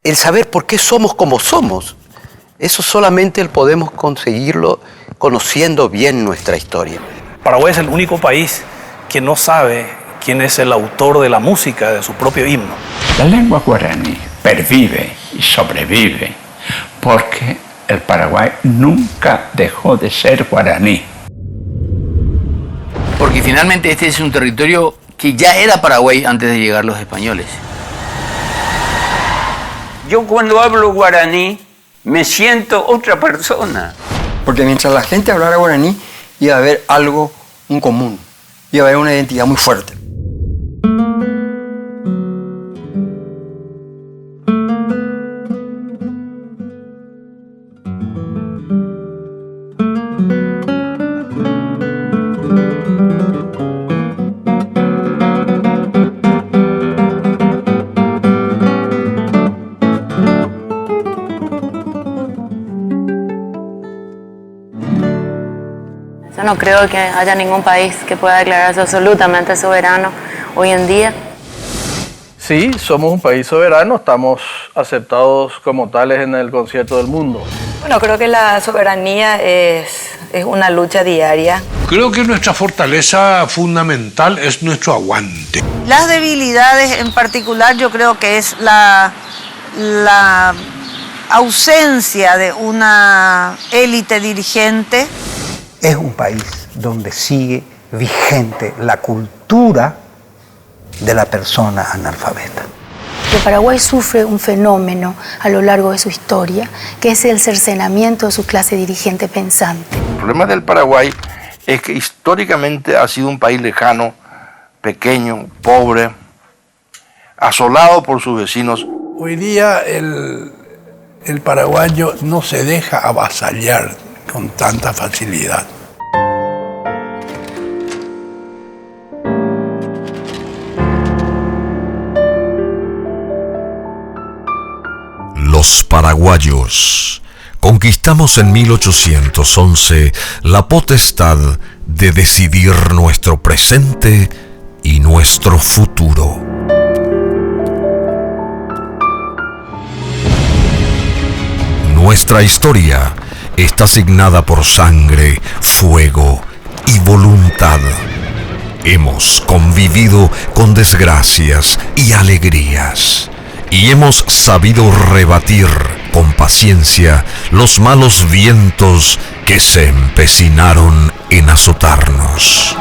el saber por qué somos como somos. Eso solamente podemos conseguirlo conociendo bien nuestra historia. Paraguay es el único país que no sabe quién es el autor de la música de su propio himno. La lengua guaraní pervive y sobrevive porque el Paraguay nunca dejó de ser guaraní. Porque finalmente este es un territorio que ya era Paraguay antes de llegar los españoles. Yo cuando hablo guaraní me siento otra persona. Porque mientras la gente hablara guaraní iba a haber algo en común, iba a haber una identidad muy fuerte. Yo no creo que haya ningún país que pueda declararse absolutamente soberano hoy en día. Sí, somos un país soberano, estamos aceptados como tales en el concierto del mundo. Bueno, creo que la soberanía es una lucha diaria. Creo que nuestra fortaleza fundamental es nuestro aguante. Las debilidades en particular yo creo que es la ausencia de una élite dirigente. Es un país donde sigue vigente la cultura de la persona analfabeta. Que Paraguay sufre un fenómeno a lo largo de su historia, que es el cercenamiento de su clase dirigente pensante. El problema del Paraguay es que históricamente ha sido un país lejano, pequeño, pobre, asolado por sus vecinos. Hoy día el paraguayo no se deja avasallar con tanta facilidad. Los paraguayos conquistamos en 1811 la potestad de decidir nuestro presente y nuestro futuro. Nuestra historia está signada por sangre, fuego y voluntad. Hemos convivido con desgracias y alegrías, y hemos sabido rebatir con paciencia los malos vientos que se empecinaron en azotarnos.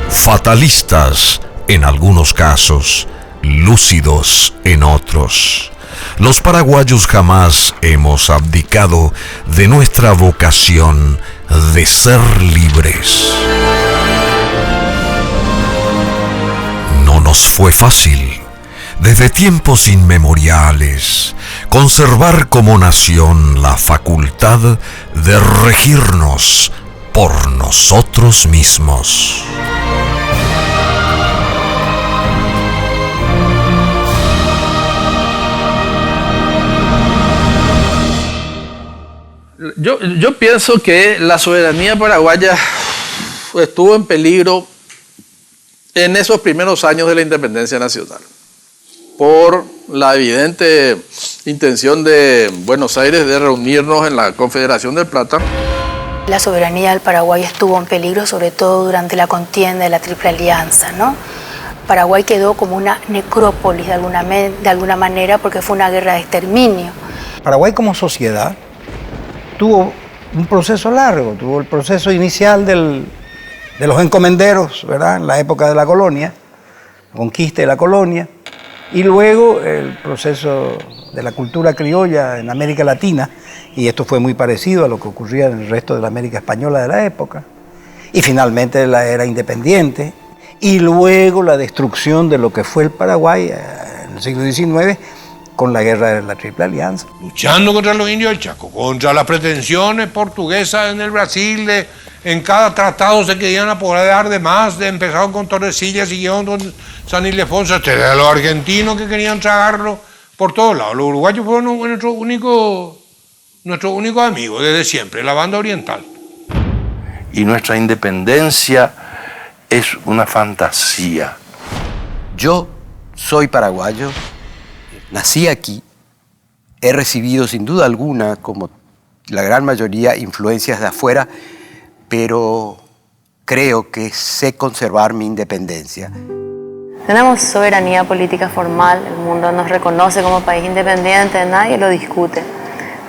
Fatalistas en algunos casos, lúcidos en otros. Los paraguayos jamás hemos abdicado de nuestra vocación de ser libres. No nos fue fácil, desde tiempos inmemoriales, conservar como nación la facultad de regirnos por nosotros mismos. Yo pienso que la soberanía paraguaya estuvo en peligro en esos primeros años de la independencia nacional, por la evidente intención de Buenos Aires de reunirnos en la Confederación del Plata. La soberanía del Paraguay estuvo en peligro, sobre todo durante la contienda de la Triple Alianza, ¿no? Paraguay quedó como una necrópolis de alguna manera porque fue una guerra de exterminio. Paraguay como sociedad tuvo un proceso largo, tuvo el proceso inicial de los encomenderos, ¿verdad? En la época de la colonia, la conquista de la colonia, y luego el proceso de la cultura criolla en América Latina, y esto fue muy parecido a lo que ocurría en el resto de la América española de la época, y finalmente la era independiente, y luego la destrucción de lo que fue el Paraguay en el siglo XIX, con la guerra de la Triple Alianza. Luchando contra los indios del Chaco, contra las pretensiones portuguesas en el Brasil, en cada tratado se querían apoderar de más, empezaron con Tordesillas, siguieron con San Ildefonso, los argentinos que querían tragarlo por todos lados. Los uruguayos fueron nuestro único amigo desde siempre, la banda oriental. Y nuestra independencia es una fantasía. Yo soy paraguayo, nací aquí, he recibido sin duda alguna, como la gran mayoría, influencias de afuera, pero creo que sé conservar mi independencia. Tenemos soberanía política formal, el mundo nos reconoce como país independiente, nadie lo discute.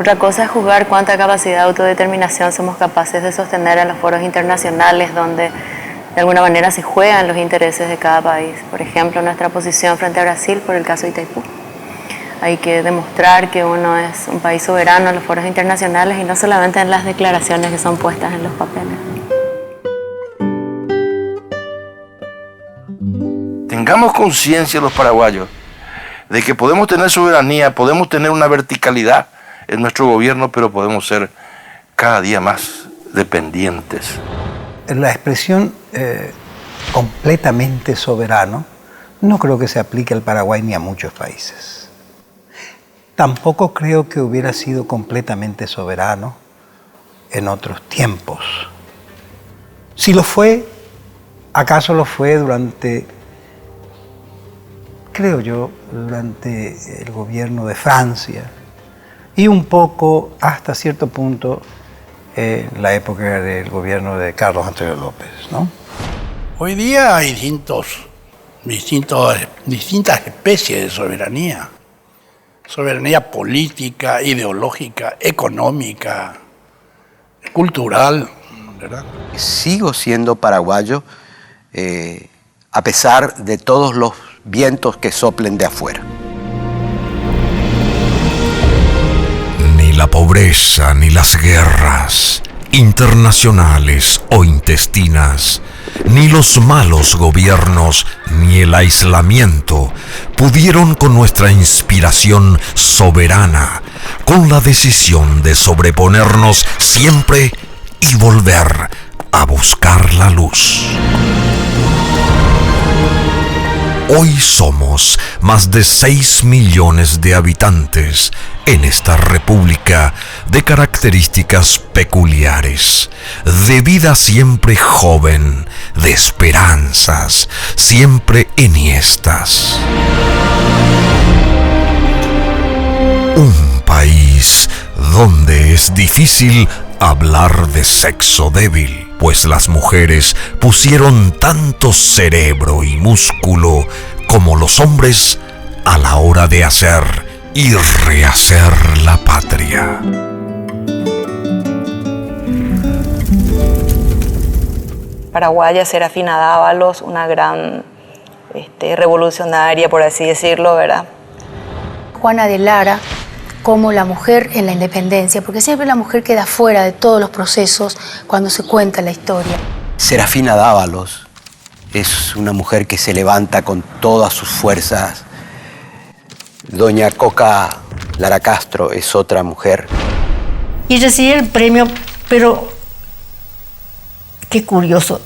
Otra cosa es juzgar cuánta capacidad de autodeterminación somos capaces de sostener en los foros internacionales donde de alguna manera se juegan los intereses de cada país. Por ejemplo, nuestra posición frente a Brasil por el caso de Itaipú. Hay que demostrar que uno es un país soberano en los foros internacionales y no solamente en las declaraciones que son puestas en los papeles. Tengamos conciencia los paraguayos de que podemos tener soberanía, podemos tener una verticalidad en nuestro gobierno, pero podemos ser cada día más dependientes. La expresión completamente soberano no creo que se aplique al Paraguay ni a muchos países. Tampoco creo que hubiera sido completamente soberano en otros tiempos. Si lo fue, ¿acaso lo fue durante, creo yo, durante el gobierno de Francia y un poco hasta cierto punto en la época del gobierno de Carlos Antonio López, ¿no? Hoy día hay distintas especies de soberanía. Soberanía política, ideológica, económica, cultural, ¿verdad? Sigo siendo paraguayo a pesar de todos los vientos que soplen de afuera. Ni la pobreza, ni las guerras, internacionales o intestinas, ni los malos gobiernos, ni el aislamiento pudieron con nuestra inspiración soberana, con la decisión de sobreponernos siempre y volver a buscar la luz. Hoy somos más de 6 millones de habitantes en esta república de características peculiares, de vida siempre joven, de esperanzas siempre enhiestas. Un país donde es difícil hablar de sexo débil, pues las mujeres pusieron tanto cerebro y músculo como los hombres a la hora de hacer y rehacer la patria. Paraguaya Serafina Dávalos, una gran revolucionaria, por así decirlo, ¿verdad? Juana de Lara, como la mujer en la independencia, porque siempre la mujer queda fuera de todos los procesos cuando se cuenta la historia. Serafina Dávalos es una mujer que se levanta con todas sus fuerzas. Doña Coca Lara Castro es otra mujer. Y recibí el premio, pero qué curioso,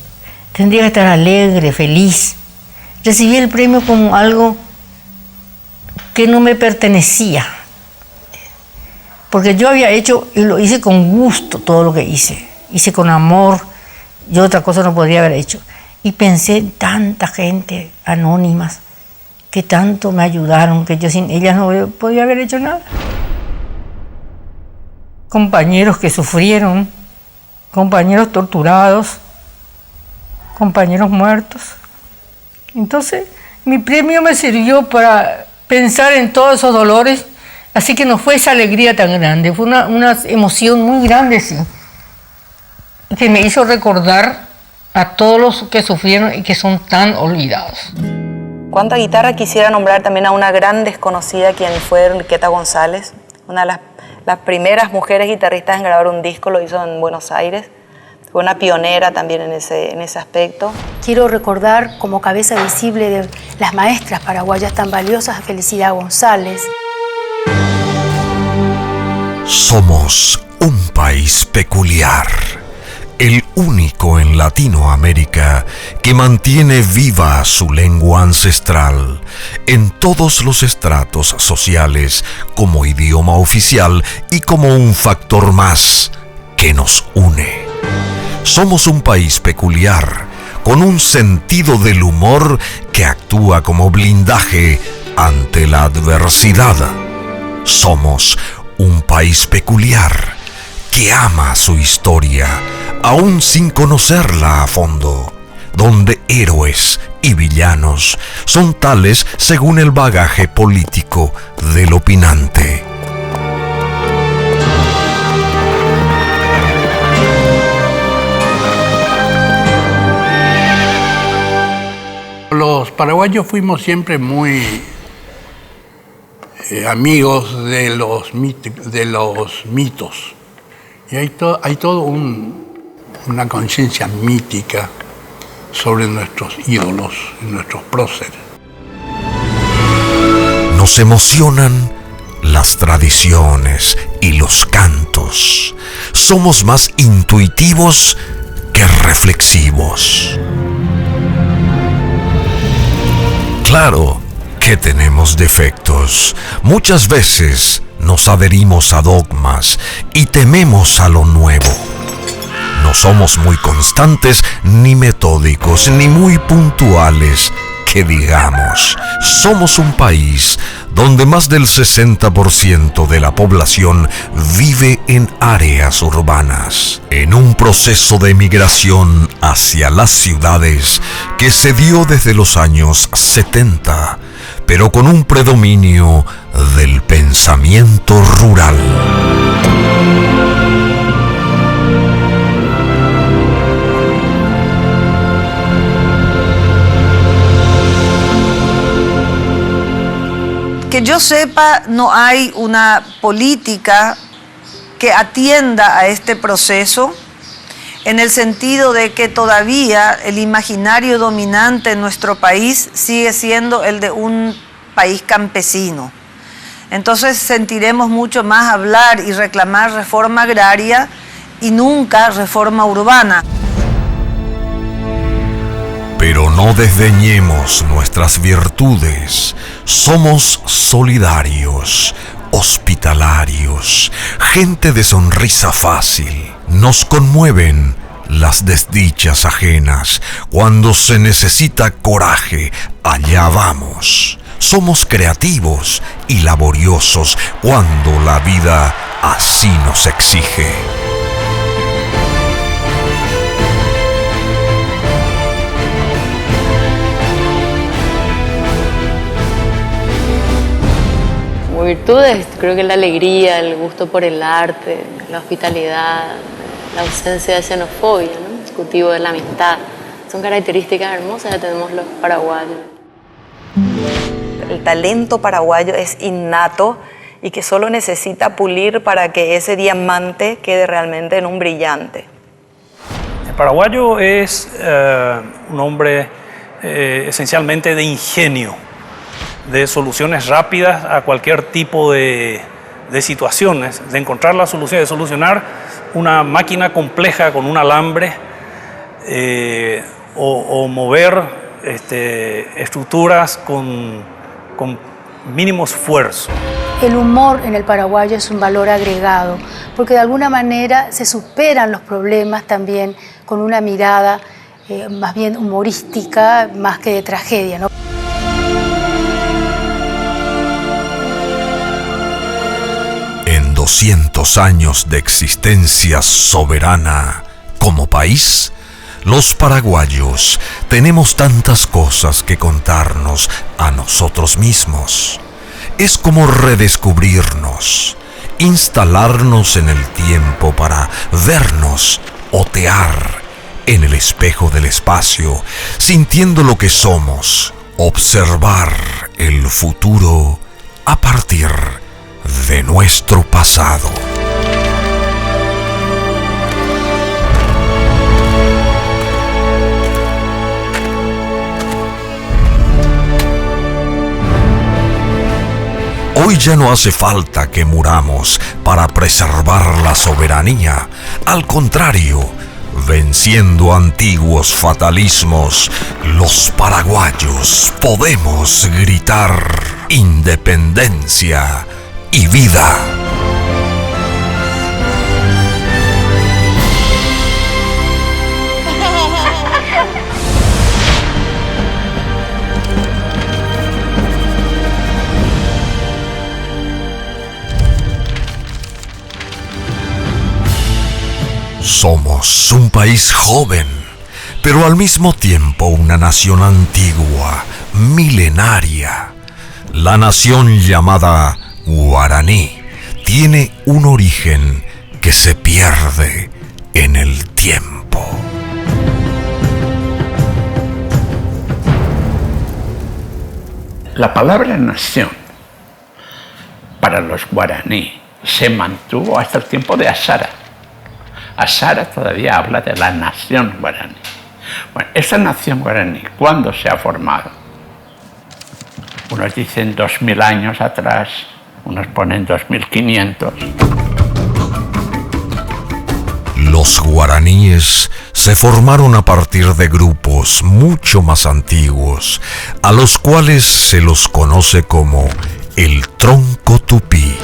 tendría que estar alegre, feliz. Recibí el premio como algo que no me pertenecía. Porque yo había hecho, y lo hice con gusto todo lo que hice. Hice con amor, yo otra cosa no podría haber hecho. Y pensé en tanta gente anónimas que tanto me ayudaron, que yo sin ellas no podía haber hecho nada. Compañeros que sufrieron, compañeros torturados, compañeros muertos. Entonces, mi premio me sirvió para pensar en todos esos dolores. Así que no fue esa alegría tan grande, fue una emoción muy grande, sí, que me hizo recordar a todos los que sufrieron y que son tan olvidados. Cuánta guitarra quisiera nombrar también a una gran desconocida, quien fue Enriqueta González, una de las primeras mujeres guitarristas en grabar un disco, lo hizo en Buenos Aires. Fue una pionera también en ese aspecto. Quiero recordar como cabeza visible de las maestras paraguayas tan valiosas a Felicidad González. Somos un país peculiar, el único en Latinoamérica que mantiene viva su lengua ancestral en todos los estratos sociales como idioma oficial y como un factor más que nos une. Somos un país peculiar, con un sentido del humor que actúa como blindaje ante la adversidad. Somos un país peculiar que ama su historia, aún sin conocerla a fondo, donde héroes y villanos son tales según el bagaje político del opinante. Los paraguayos fuimos siempre muy amigos de los mitos. Y hay todo una conciencia mítica sobre nuestros ídolos, nuestros próceres. Nos emocionan las tradiciones y los cantos. Somos más intuitivos que reflexivos. Claro que tenemos defectos. Muchas veces nos adherimos a dogmas y tememos a lo nuevo. No somos muy constantes, ni metódicos, ni muy puntuales, que digamos. Somos un país donde más del 60% de la población vive en áreas urbanas, en un proceso de migración hacia las ciudades que se dio desde los años 70, pero con un predominio del pensamiento rural. Que yo sepa, no hay una política que atienda a este proceso, en el sentido de que todavía el imaginario dominante en nuestro país sigue siendo el de un país campesino. Entonces sentiremos mucho más hablar y reclamar reforma agraria y nunca reforma urbana. Pero no desdeñemos nuestras virtudes. Somos solidarios, hospitalarios, gente de sonrisa fácil. Nos conmueven las desdichas ajenas. Cuando se necesita coraje, allá vamos. Somos creativos y laboriosos cuando la vida así nos exige. Como virtudes, creo que la alegría, el gusto por el arte, la hospitalidad, la ausencia de xenofobia, ¿no? El cultivo de la amistad. Son características hermosas que tenemos los paraguayos. El talento paraguayo es innato y que solo necesita pulir para que ese diamante quede realmente en un brillante. El paraguayo es un hombre esencialmente de ingenio, de soluciones rápidas a cualquier tipo de situaciones, de encontrar la solución, de solucionar una máquina compleja con un alambre o mover estructuras con mínimo esfuerzo. El humor en el paraguayo es un valor agregado, porque de alguna manera se superan los problemas también con una mirada más bien humorística, más que de tragedia, ¿no? En 200 años de existencia soberana como país, los paraguayos tenemos tantas cosas que contarnos a nosotros mismos. Es como redescubrirnos, instalarnos en el tiempo para vernos, otear en el espejo del espacio, sintiendo lo que somos, observar el futuro a partir de nuestro pasado. Hoy ya no hace falta que muramos para preservar la soberanía. Al contrario, venciendo antiguos fatalismos, los paraguayos podemos gritar independencia y vida. Somos un país joven, pero al mismo tiempo una nación antigua, milenaria. La nación llamada guaraní tiene un origen que se pierde en el tiempo. La palabra nación para los guaraní se mantuvo hasta el tiempo de Azara. Azara todavía habla de la nación guaraní. Bueno, esta nación guaraní, ¿cuándo se ha formado? Unos dicen 2000 años atrás, unos ponen 2500. Los guaraníes se formaron a partir de grupos mucho más antiguos, a los cuales se los conoce como el tronco tupí.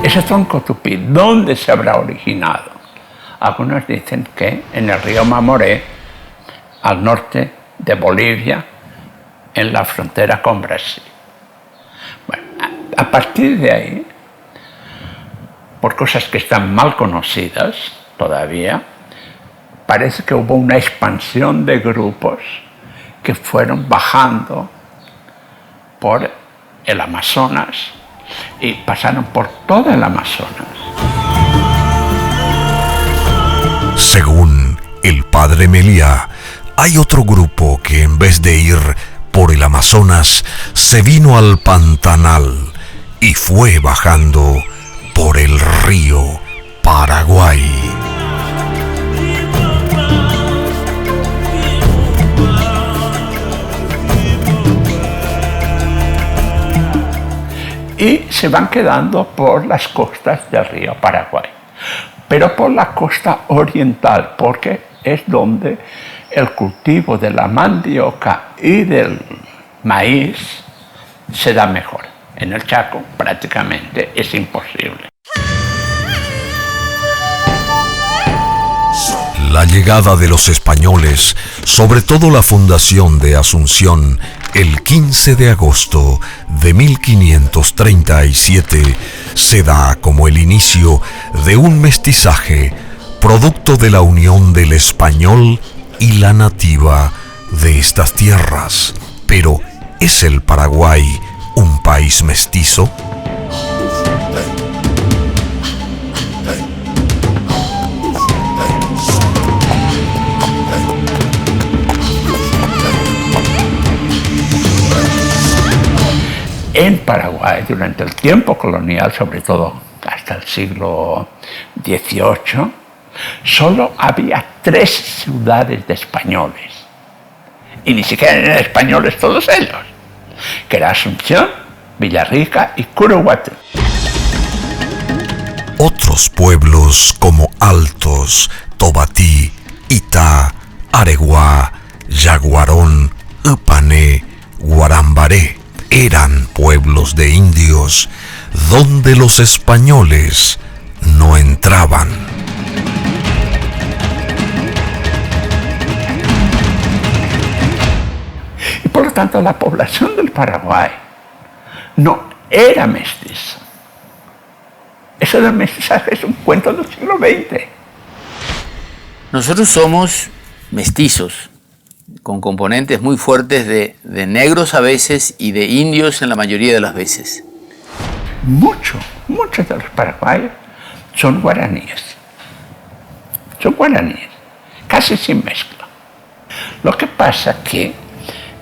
Ese tronco tupí, ¿dónde se habrá originado? Algunos dicen que en el río Mamoré, al norte de Bolivia, en la frontera con Brasil. Bueno, a partir de ahí, por cosas que están mal conocidas todavía, parece que hubo una expansión de grupos que fueron bajando por el Amazonas y pasaron por todo el Amazonas. Según el padre Meliá, hay otro grupo que en vez de ir por el Amazonas, se vino al Pantanal y fue bajando por el río Paraguay. Y se van quedando por las costas del río Paraguay, pero por la costa oriental, porque es donde el cultivo de la mandioca y del maíz se da mejor. En el Chaco prácticamente es imposible. La llegada de los españoles, sobre todo la fundación de Asunción, el 15 de agosto de 1537, se da como el inicio de un mestizaje producto de la unión del español y la nativa de estas tierras. Pero, ¿es el Paraguay un país mestizo? En Paraguay, durante el tiempo colonial, sobre todo hasta el siglo XVIII, solo había 3 ciudades de españoles. Y ni siquiera eran españoles todos ellos, que era Asunción, Villarrica y Curuguatú. Otros pueblos como Altos, Tobatí, Itá, Areguá, Yaguarón, Upané, Guarambaré eran pueblos de indios donde los españoles no entraban. Y por lo tanto la población del Paraguay no era mestiza. Eso del mestizaje es un cuento del siglo XX. Nosotros somos mestizos, con componentes muy fuertes de negros a veces y de indios en la mayoría de las veces. Muchos de los paraguayos son guaraníes. Son guaraníes, casi sin mezcla. Lo que pasa que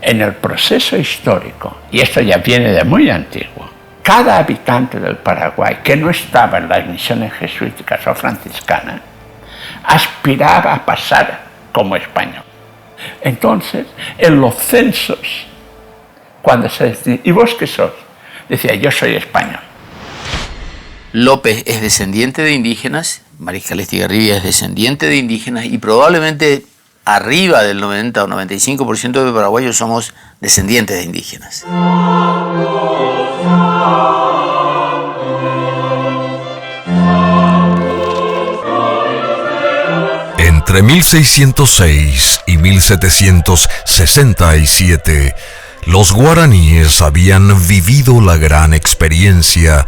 en el proceso histórico, y esto ya viene de muy antiguo, cada habitante del Paraguay que no estaba en las misiones jesuíticas o franciscanas aspiraba a pasar como español. Entonces, en los censos, cuando se decía, ¿y vos qué sos? Decía, yo soy español. López es descendiente de indígenas, Mariscal Estigarribia es descendiente de indígenas y probablemente arriba del 90 o 95% de paraguayos somos descendientes de indígenas. Entre 1606 y 1767, Los guaraníes habían vivido la gran experiencia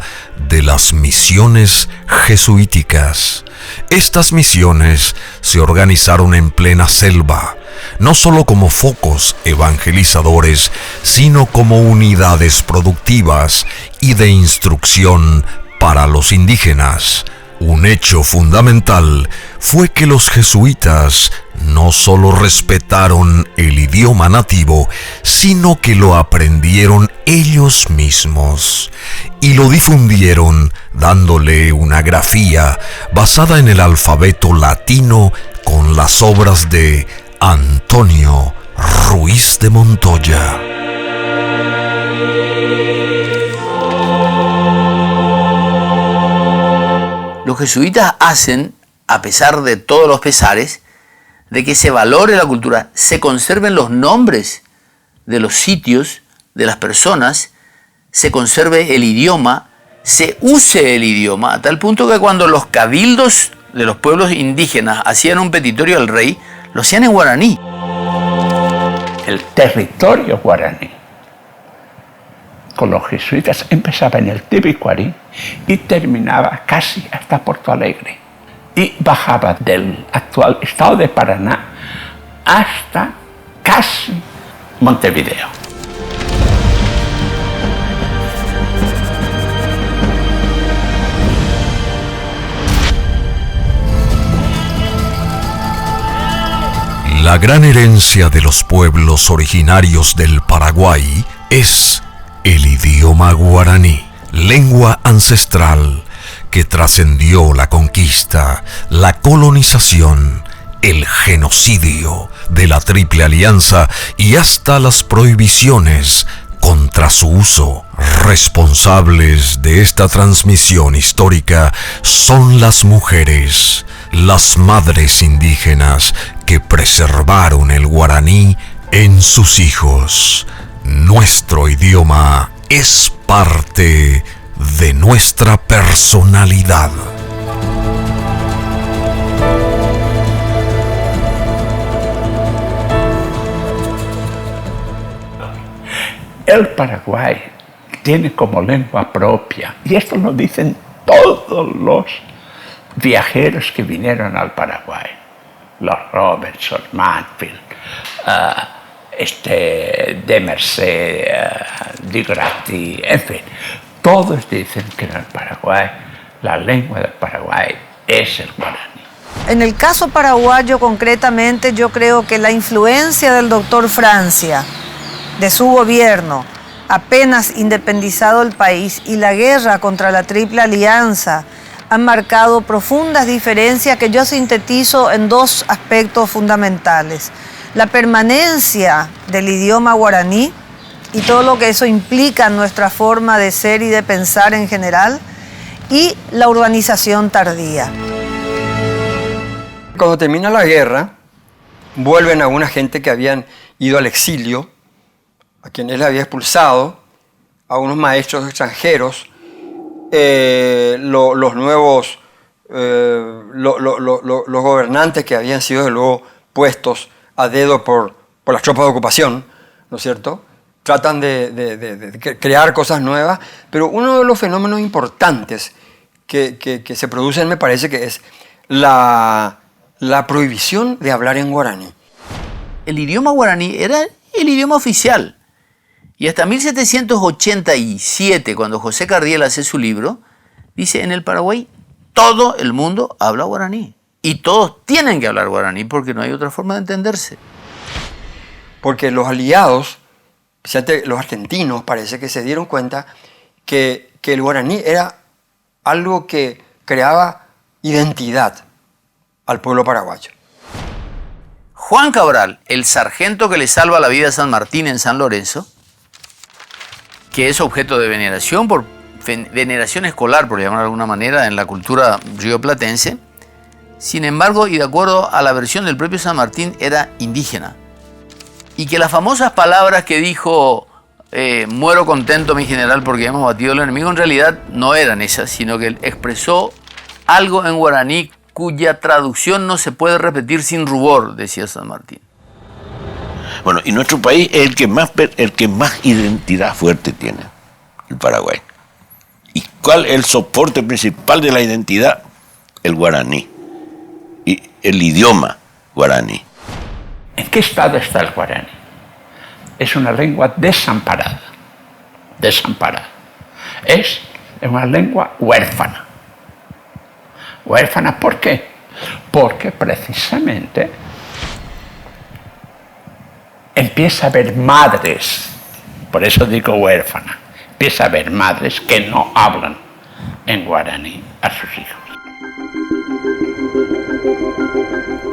de las misiones jesuíticas. Estas misiones se organizaron en plena selva, no solo como focos evangelizadores, sino como unidades productivas y de instrucción para los indígenas. Un hecho fundamental fue que los jesuitas no solo respetaron el idioma nativo, sino que lo aprendieron ellos mismos y lo difundieron dándole una grafía basada en el alfabeto latino con las obras de Antonio Ruiz de Montoya. Los jesuitas hacen, a pesar de todos los pesares, de que se valore la cultura, se conserven los nombres de los sitios, de las personas, se conserve el idioma, se use el idioma, a tal punto que cuando los cabildos de los pueblos indígenas hacían un petitorio al rey, lo hacían en guaraní. El territorio guaraní con los jesuitas empezaba en el Tibicuarí y terminaba casi hasta Porto Alegre. Y bajaba del actual estado de Paraná hasta casi Montevideo. La gran herencia de los pueblos originarios del Paraguay es el idioma guaraní, lengua ancestral que trascendió la conquista, la colonización, el genocidio de la Triple Alianza y hasta las prohibiciones contra su uso. Responsables de esta transmisión histórica son las mujeres, las madres indígenas que preservaron el guaraní en sus hijos. Nuestro idioma es parte de nuestra personalidad. El Paraguay tiene como lengua propia, y esto lo dicen todos los viajeros que vinieron al Paraguay, los Robertson, Matfield, de Merced, Di Grati, en fin, todos dicen que en el Paraguay la lengua del Paraguay es el guaraní. En el caso paraguayo concretamente, yo creo que la influencia del doctor Francia, de su gobierno, apenas independizado el país, y la guerra contra la Triple Alianza han marcado profundas diferencias que yo sintetizo en dos aspectos fundamentales: la permanencia del idioma guaraní y todo lo que eso implica en nuestra forma de ser y de pensar en general, y la urbanización tardía. Cuando termina la guerra, vuelven alguna gente que habían ido al exilio, a quien él había expulsado, a unos maestros extranjeros, los nuevos, los gobernantes que habían sido luego puestos a dedo por las tropas de ocupación, ¿no es cierto? Tratan de crear cosas nuevas, pero uno de los fenómenos importantes que se producen, me parece que es la prohibición de hablar en guaraní. El idioma guaraní era el idioma oficial. Y hasta 1787, cuando José Cardiel hace su libro, dice: en el Paraguay todo el mundo habla guaraní. Y todos tienen que hablar guaraní porque no hay otra forma de entenderse. Porque los aliados, especialmente los argentinos, parece que se dieron cuenta que el guaraní era algo que creaba identidad al pueblo paraguayo. Juan Cabral, el sargento que le salva la vida a San Martín en San Lorenzo, que es objeto de veneración, por veneración escolar, por llamar de alguna manera, en la cultura rioplatense. Sin embargo, y de acuerdo a la versión del propio San Martín, era indígena. Y que las famosas palabras que dijo, muero contento mi general porque hemos batido al enemigo, en realidad no eran esas, sino que él expresó algo en guaraní cuya traducción no se puede repetir sin rubor, decía San Martín. Bueno, y nuestro país es el que más identidad fuerte tiene, el Paraguay. ¿Y cuál es el soporte principal de la identidad? El guaraní. Y el idioma guaraní. ¿En qué estado está el guaraní? Es una lengua desamparada. Desamparada. Es una lengua huérfana. ¿Huérfana por qué? Porque precisamente empieza a haber madres, por eso digo huérfana, empieza a haber madres que no hablan en guaraní a sus hijos.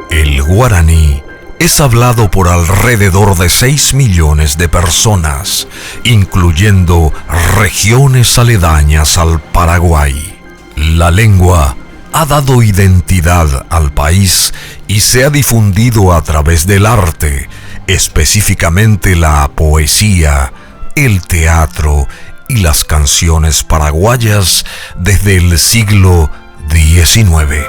El guaraní es hablado por alrededor de 6 millones de personas, incluyendo regiones aledañas al Paraguay. La lengua ha dado identidad al país y se ha difundido a través del arte, específicamente la poesía, el teatro y las canciones paraguayas desde el siglo XIX.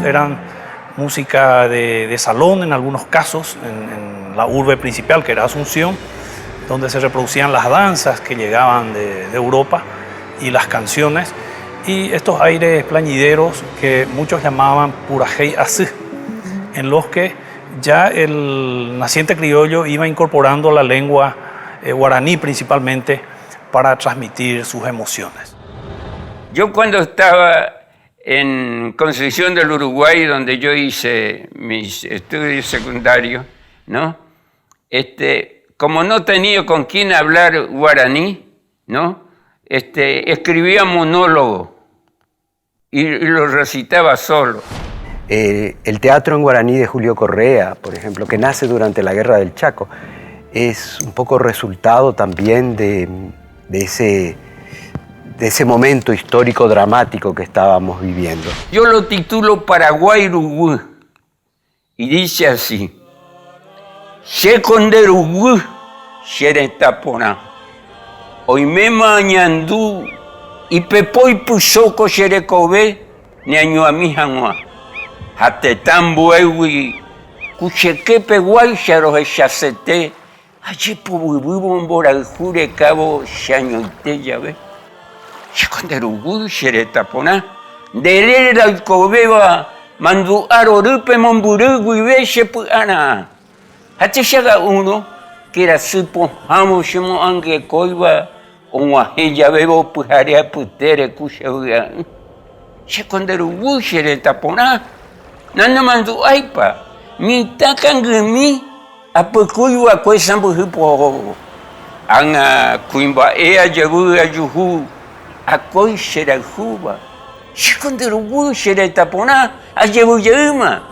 Eran música de salón en algunos casos, en la urbe principal, que era Asunción, donde se reproducían las danzas que llegaban de Europa y las canciones, y estos aires plañideros que muchos llamaban purajey así, en los que ya el naciente criollo iba incorporando la lengua guaraní principalmente para transmitir sus emociones. Yo cuando estaba en Concepción del Uruguay, donde yo hice mis estudios secundarios, ¿no? Como no tenía con quién hablar guaraní, ¿no? Escribía monólogo y lo recitaba solo. El teatro en guaraní de Julio Correa, por ejemplo, que nace durante la Guerra del Chaco, es un poco resultado también de ese momento histórico dramático que estábamos viviendo. Yo lo titulo Paraguay-Uruguay y dice así: Shekonderuguay Sheretapona, Oime mañandú y pepoy pusoko Sherekobe Neañuamijanua, Hatetambuewi, Kuchekepe Guaycharo Echacete, allí pubuibum boraljure cabo Shañoite, ya ves. Shekonderuguay Sheretapona, Derera y Cobeba, Mandu Arorupe Momburugu y Shepuana. Hate llega uno que era supo hamo shemo ange coiba o ya bebo pujarea putere kushauga. Shekonderuguay Sheretapona, Nana Mandu Aipa, mi takangemi, apukuiwa kwesambu hipo. Anga kuimba ea jabu ajuhu. Akoi Sherajuba, Shekonderuguay Sheretapona, Ayebu Yeuma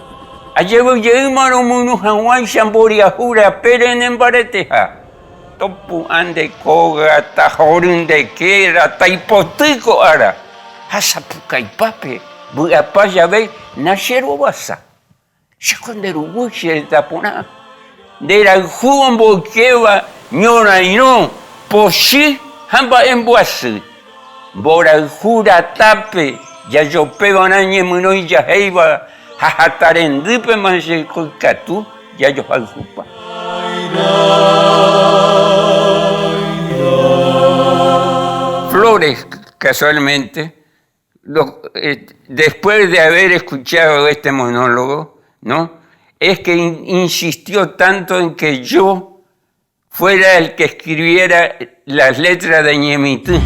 no munu Hawaii Shamboria Jura Peren en Bareteja, Topu ande koga, Tajorin de Kera, Taipotico ara, Hasapucaipape, Buapaya Bay, Nasherobasa, Shekonderuguay Sheretapona, de la Juan Boqueva, Ñora y no, Poshi, Hamba en Boasi. Boraljura tape, ya yo pego anañe muno y ya heiba, jajatarendipe manche colcatú, ya yo aljupa. Flores, casualmente, después de haber escuchado este monólogo, ¿no? Es que insistió tanto en que yo fuera el que escribiera las letras de Ñemitú.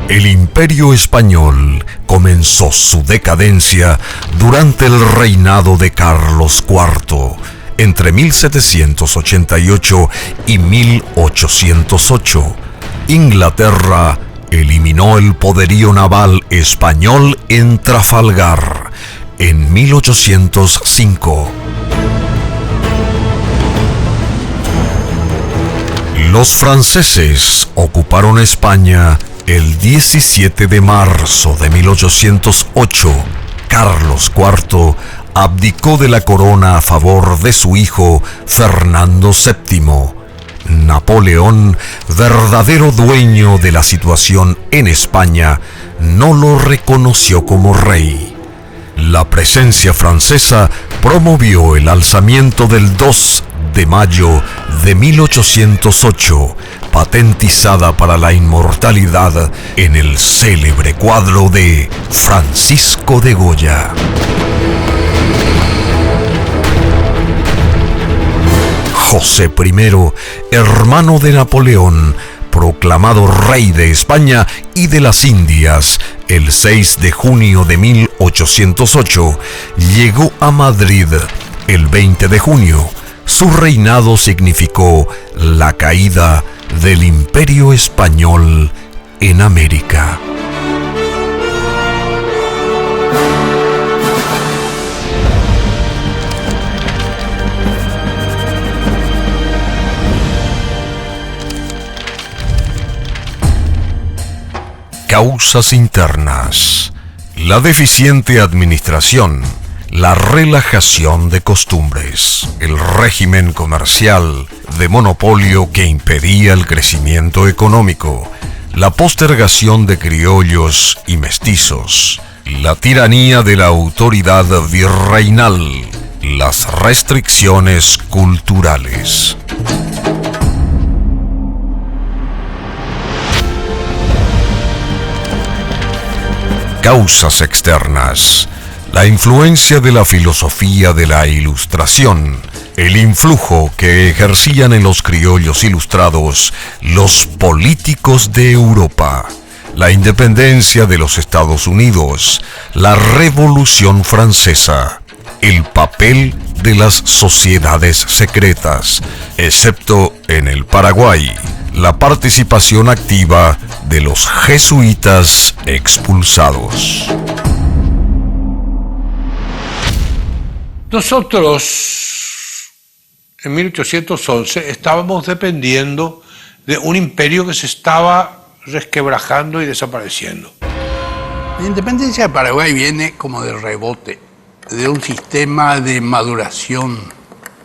El Imperio Español comenzó su decadencia durante el reinado de Carlos IV, entre 1788 y 1808. Inglaterra eliminó el poderío naval español en Trafalgar en 1805. Los franceses ocuparon España el 17 de marzo de 1808. Carlos IV abdicó de la corona a favor de su hijo Fernando VII. Napoleón, verdadero dueño de la situación en España, no lo reconoció como rey. La presencia francesa promovió el alzamiento del 2 de mayo de 1808, patentizada para la inmortalidad en el célebre cuadro de Francisco de Goya. José I, hermano de Napoleón, proclamado rey de España y de las Indias el 6 de junio de 1808, llegó a Madrid el 20 de junio. Su reinado significó la caída del Imperio Español en América. Causas internas: la deficiente administración, la relajación de costumbres, el régimen comercial de monopolio que impedía el crecimiento económico, la postergación de criollos y mestizos, la tiranía de la autoridad virreinal, las restricciones culturales. Causas externas: la influencia de la filosofía de la Ilustración, el influjo que ejercían en los criollos ilustrados los políticos de Europa, la independencia de los Estados Unidos, la Revolución Francesa, el papel de las sociedades secretas, excepto en el Paraguay, la participación activa de los jesuitas expulsados. Nosotros, en 1811, estábamos dependiendo de un imperio que se estaba resquebrajando y desapareciendo. La independencia de Paraguay viene como de rebote, de un sistema de maduración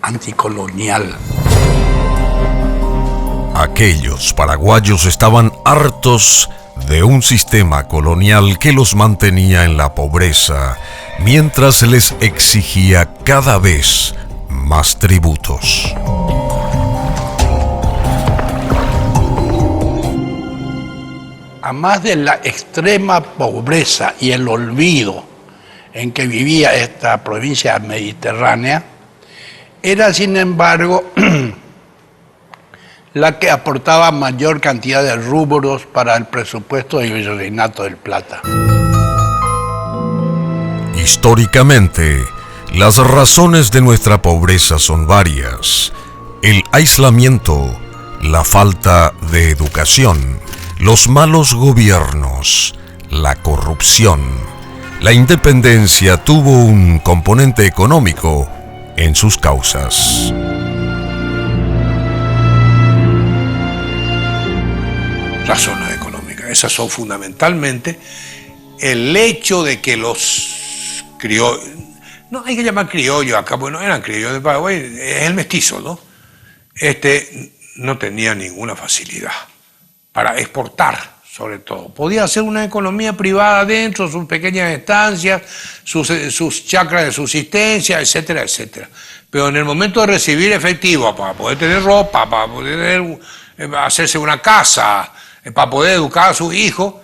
anticolonial. Aquellos paraguayos estaban hartos de un sistema colonial que los mantenía en la pobreza, mientras les exigía cada vez más tributos. A más de la extrema pobreza y el olvido en que vivía esta provincia mediterránea, era sin embargo la que aportaba mayor cantidad de rubros para el presupuesto del Virreinato del Plata. Históricamente, las razones de nuestra pobreza son varias: el aislamiento, la falta de educación, los malos gobiernos, la corrupción. La independencia tuvo un componente económico en sus causas. Razones económicas. Esas son fundamentalmente el hecho de que los criollos, no hay que llamar criollos acá, bueno, eran criollos de Paraguay, es el mestizo, ¿no? No tenía ninguna facilidad para exportar, sobre todo. Podía hacer una economía privada dentro, sus pequeñas estancias, sus chacras de subsistencia, etcétera, etcétera. Pero en el momento de recibir efectivo, para poder tener ropa, para poder hacerse una casa, para poder educar a sus hijos,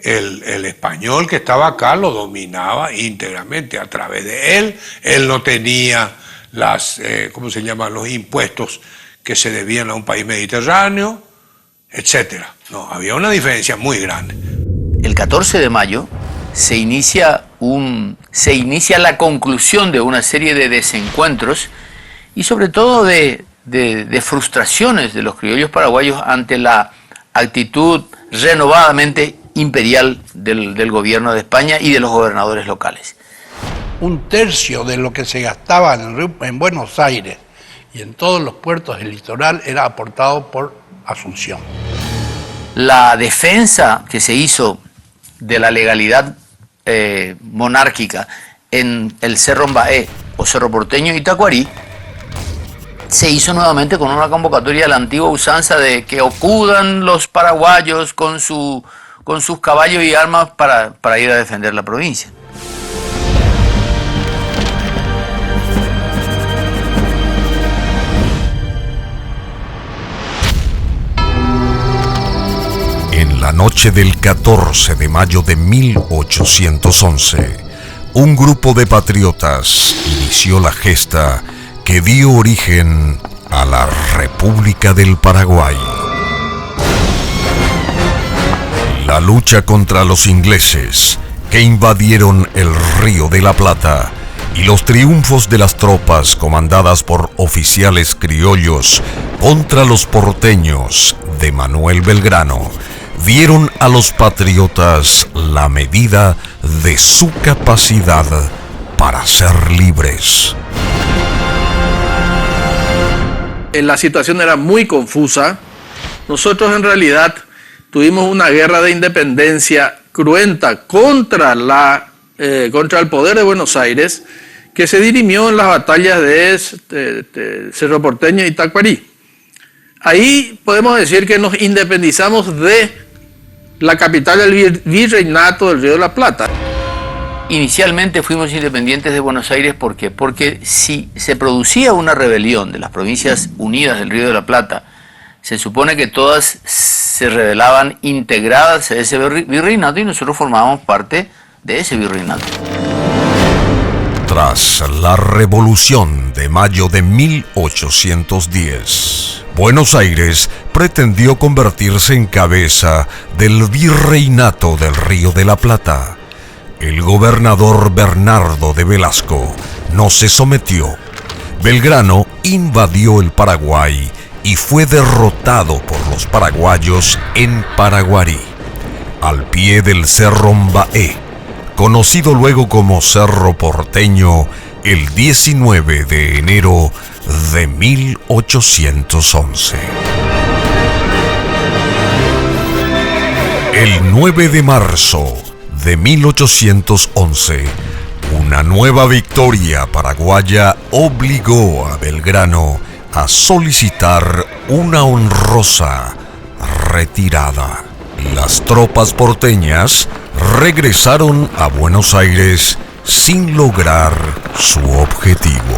el español que estaba acá lo dominaba íntegramente a través de él. Él no tenía ¿cómo se llaman? Los impuestos que se debían a un país mediterráneo, etcétera. No, había una diferencia muy grande. El 14 de mayo se inicia la conclusión de una serie de desencuentros y sobre todo de frustraciones de los criollos paraguayos ante la actitud renovadamente imperial del gobierno de España y de los gobernadores locales. Un tercio de lo que se gastaba en Buenos Aires y en todos los puertos del litoral era aportado por Asunción. La defensa que se hizo de la legalidad monárquica en el Cerro Mbaé o Cerro Porteño y Tacuarí se hizo nuevamente con una convocatoria a la antigua usanza de que acudan los paraguayos con sus caballos y armas para ir a defender la provincia. En la noche del 14 de mayo de 1811, un grupo de patriotas inició la gesta que dio origen a la República del Paraguay. La lucha contra los ingleses que invadieron el Río de la Plata y los triunfos de las tropas comandadas por oficiales criollos contra los porteños de Manuel Belgrano dieron a los patriotas la medida de su capacidad para ser libres. La situación era muy confusa. Nosotros en realidad tuvimos una guerra de independencia cruenta contra el poder de Buenos Aires, que se dirimió en las batallas de Cerro Porteño y Tacuarí. Ahí podemos decir que nos independizamos de la capital del virreinato del Río de la Plata. Inicialmente fuimos independientes de Buenos Aires, ¿por qué? Porque si se producía una rebelión de las provincias unidas del Río de la Plata, se supone que todas se rebelaban integradas a ese virreinato y nosotros formábamos parte de ese virreinato. Tras la Revolución de mayo de 1810, Buenos Aires pretendió convertirse en cabeza del virreinato del Río de la Plata. El gobernador Bernardo de Velasco no se sometió. Belgrano invadió el Paraguay y fue derrotado por los paraguayos en Paraguarí, al pie del Cerro Mbaé, conocido luego como Cerro Porteño, el 19 de enero de 1811. El 9 de marzo de 1811, una nueva victoria paraguaya obligó a Belgrano a solicitar una honrosa retirada. Las tropas porteñas regresaron a Buenos Aires sin lograr su objetivo.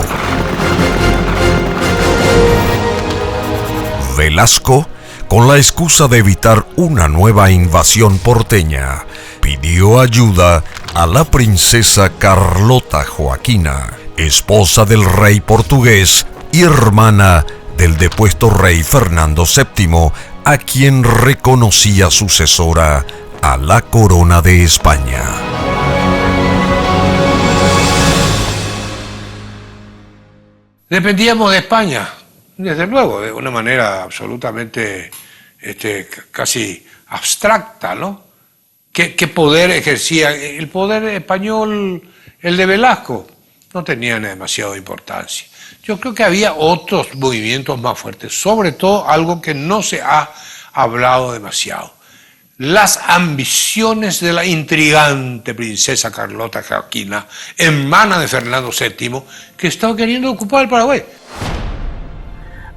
Velasco, con la excusa de evitar una nueva invasión porteña, pidió ayuda a la princesa Carlota Joaquina, esposa del rey portugués y hermana del depuesto rey Fernando VII, a quien reconocía sucesora a la corona de España. Dependíamos de España, desde luego, de una manera absolutamente casi abstracta, ¿no? ¿Qué poder ejercía? El poder español, el de Velasco, no tenía demasiada importancia. Yo creo que había otros movimientos más fuertes, sobre todo algo que no se ha hablado demasiado: las ambiciones de la intrigante princesa Carlota Joaquina, hermana de Fernando VII, que estaba queriendo ocupar el Paraguay.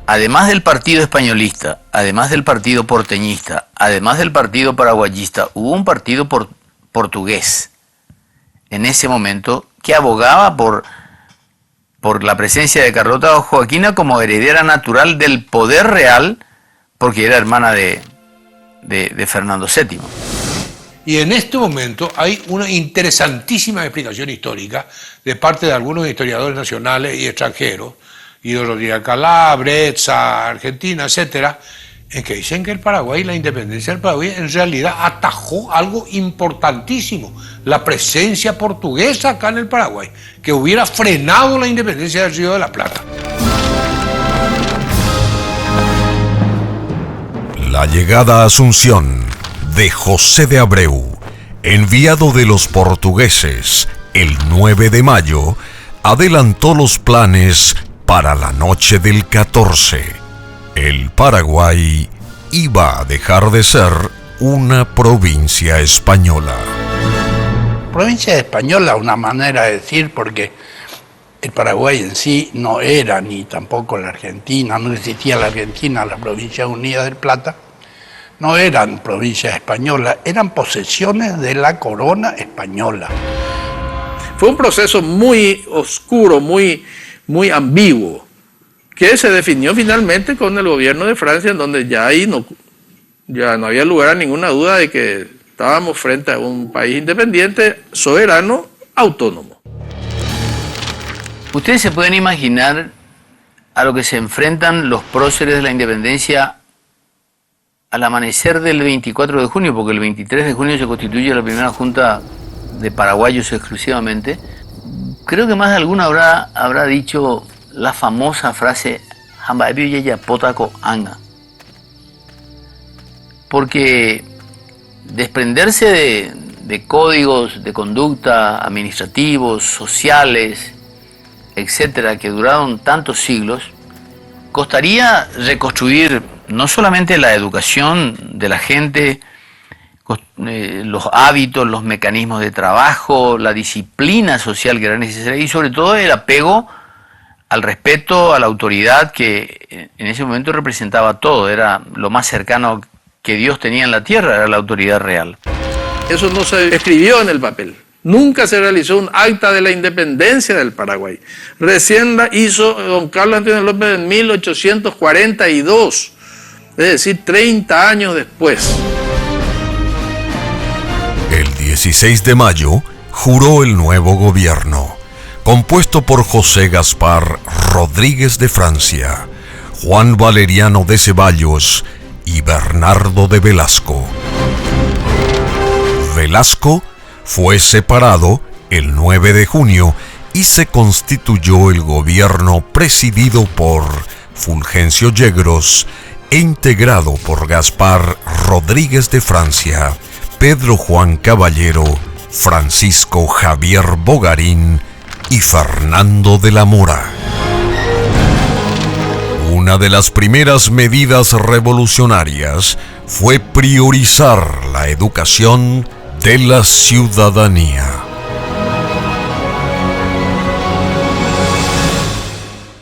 Además del partido españolista, además del partido porteñista, además del partido paraguayista, hubo un partido portugués en ese momento que abogaba por la presencia de Carlota Joaquina como heredera natural del poder real, porque era hermana de Fernando VII. Y en este momento hay una interesantísima explicación histórica de parte de algunos historiadores nacionales y extranjeros, Guido Rodríguez Alcalá, Bretza, Argentina, etcétera, en que dicen que el Paraguay, la independencia del Paraguay, en realidad atajó algo importantísimo: la presencia portuguesa acá en el Paraguay, que hubiera frenado la independencia del Río de la Plata. La llegada a Asunción de José de Abreu, enviado de los portugueses el 9 de mayo, adelantó los planes para la noche del 14. El Paraguay iba a dejar de ser una provincia española. Provincia española, una manera de decir, porque el Paraguay en sí no era, ni tampoco la Argentina, no existía la Argentina, las Provincias Unidas del Plata, no eran provincias españolas, eran posesiones de la corona española. Fue un proceso muy oscuro, muy ambiguo, que se definió finalmente con el gobierno de Francia, en donde ya no había lugar a ninguna duda de que estábamos frente a un país independiente, soberano, autónomo. Ustedes se pueden imaginar a lo que se enfrentan los próceres de la independencia al amanecer del 24 de junio, porque el 23 de junio se constituye la primera junta de paraguayos exclusivamente. Creo que más de alguno habrá dicho la famosa frase potaco anga. Porque desprenderse de códigos de conducta administrativos, sociales, etcétera, que duraron tantos siglos, costaría reconstruir no solamente la educación de la gente, los hábitos, los mecanismos de trabajo, la disciplina social que era necesaria y sobre todo el apego al respeto a la autoridad que en ese momento representaba todo, era lo más cercano que Dios tenía en la tierra, era la autoridad real. Eso no se escribió en el papel. Nunca se realizó un acta de la independencia del Paraguay. Recién la hizo don Carlos Antonio López en 1842, es decir, 30 años después. El 16 de mayo juró el nuevo gobierno, compuesto por José Gaspar Rodríguez de Francia, Juan Valeriano de Ceballos y Bernardo de Velasco. Velasco fue separado el 9 de junio y se constituyó el gobierno presidido por Fulgencio Yegros e integrado por Gaspar Rodríguez de Francia, Pedro Juan Caballero, Francisco Javier Bogarín y Fernando de la Mora. Una de las primeras medidas revolucionarias fue priorizar la educación de la ciudadanía.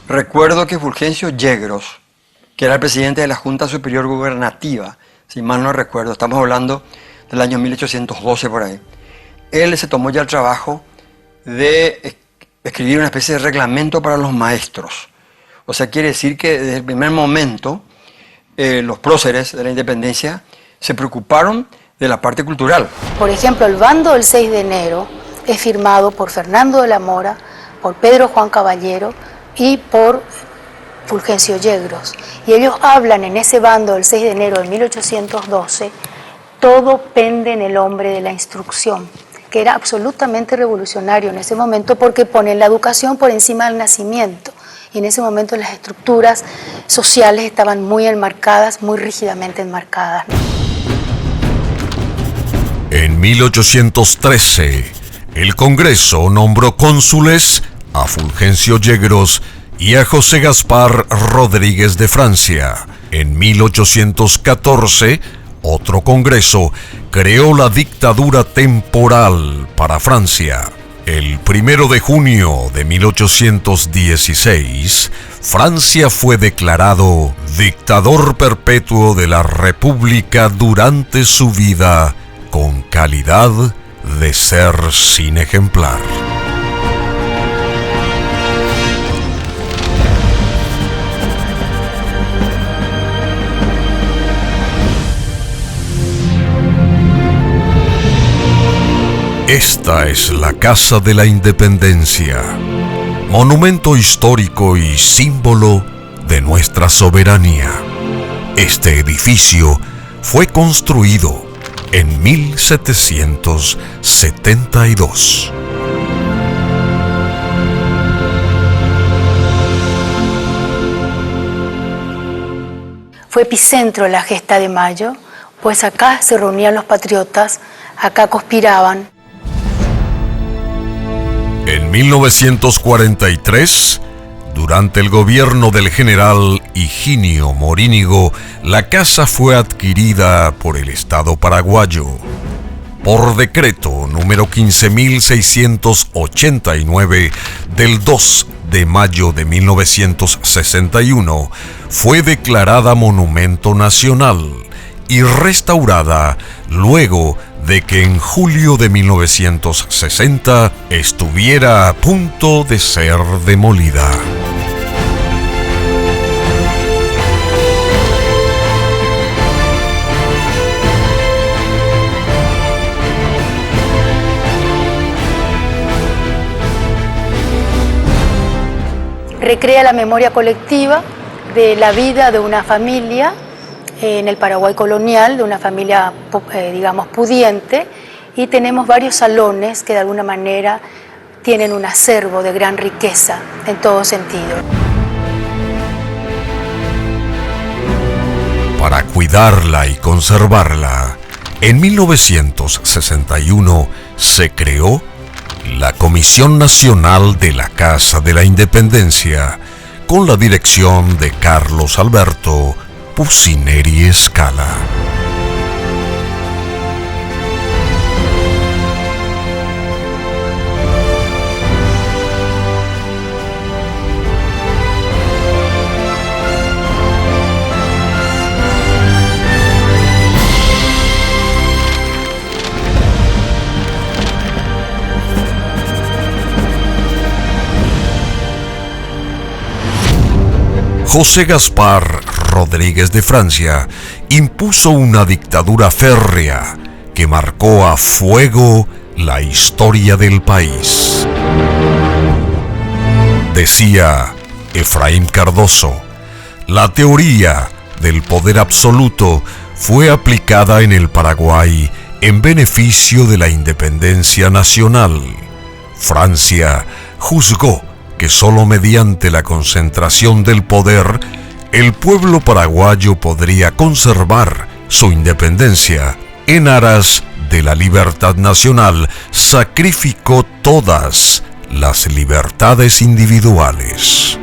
Recuerdo que Fulgencio Yegros, que era el presidente de la Junta Superior Gubernativa, si mal no recuerdo, estamos hablando del año 1812 por ahí, él se tomó ya el trabajo de escribir una especie de reglamento para los maestros. O sea, quiere decir que desde el primer momento los próceres de la independencia se preocuparon de la parte cultural. Por ejemplo, el bando del 6 de enero es firmado por Fernando de la Mora, por Pedro Juan Caballero y por Fulgencio Yegros. Y ellos hablan en ese bando del 6 de enero de 1812, todo pende en el hombre de la instrucción, que era absolutamente revolucionario en ese momento porque ponen la educación por encima del nacimiento. Y en ese momento las estructuras sociales estaban muy enmarcadas, muy rígidamente enmarcadas. En 1813, el Congreso nombró cónsules a Fulgencio Yegros y a José Gaspar Rodríguez de Francia. En 1814, otro Congreso creó la dictadura temporal para Francia. El 1 de junio de 1816, Francia fue declarado dictador perpetuo de la República durante su vida, con calidad de ser sin ejemplar. Esta es la Casa de la Independencia, monumento histórico y símbolo de nuestra soberanía. Este edificio fue construido en 1772. Fue epicentro de la gesta de mayo, pues acá se reunían los patriotas, acá conspiraban. En 1943, durante el gobierno del general Higinio Morínigo, la casa fue adquirida por el Estado paraguayo. Por decreto número 15.689 del 2 de mayo de 1961, fue declarada monumento nacional y restaurada luego de que en julio de 1960 estuviera a punto de ser demolida. Recrea la memoria colectiva de la vida de una familia en el Paraguay colonial, de una familia, digamos, pudiente, y tenemos varios salones que de alguna manera tienen un acervo de gran riqueza en todo sentido. Para cuidarla y conservarla, en 1961 se creó la Comisión Nacional de la Casa de la Independencia, con la dirección de Carlos Alberto Pucineri Escala. José Gaspar Rodríguez de Francia impuso una dictadura férrea que marcó a fuego la historia del país. Decía Efraín Cardoso, la teoría del poder absoluto fue aplicada en el Paraguay en beneficio de la independencia nacional. Francia juzgó que solo mediante la concentración del poder, el pueblo paraguayo podría conservar su independencia. En aras de la libertad nacional, sacrificó todas las libertades individuales.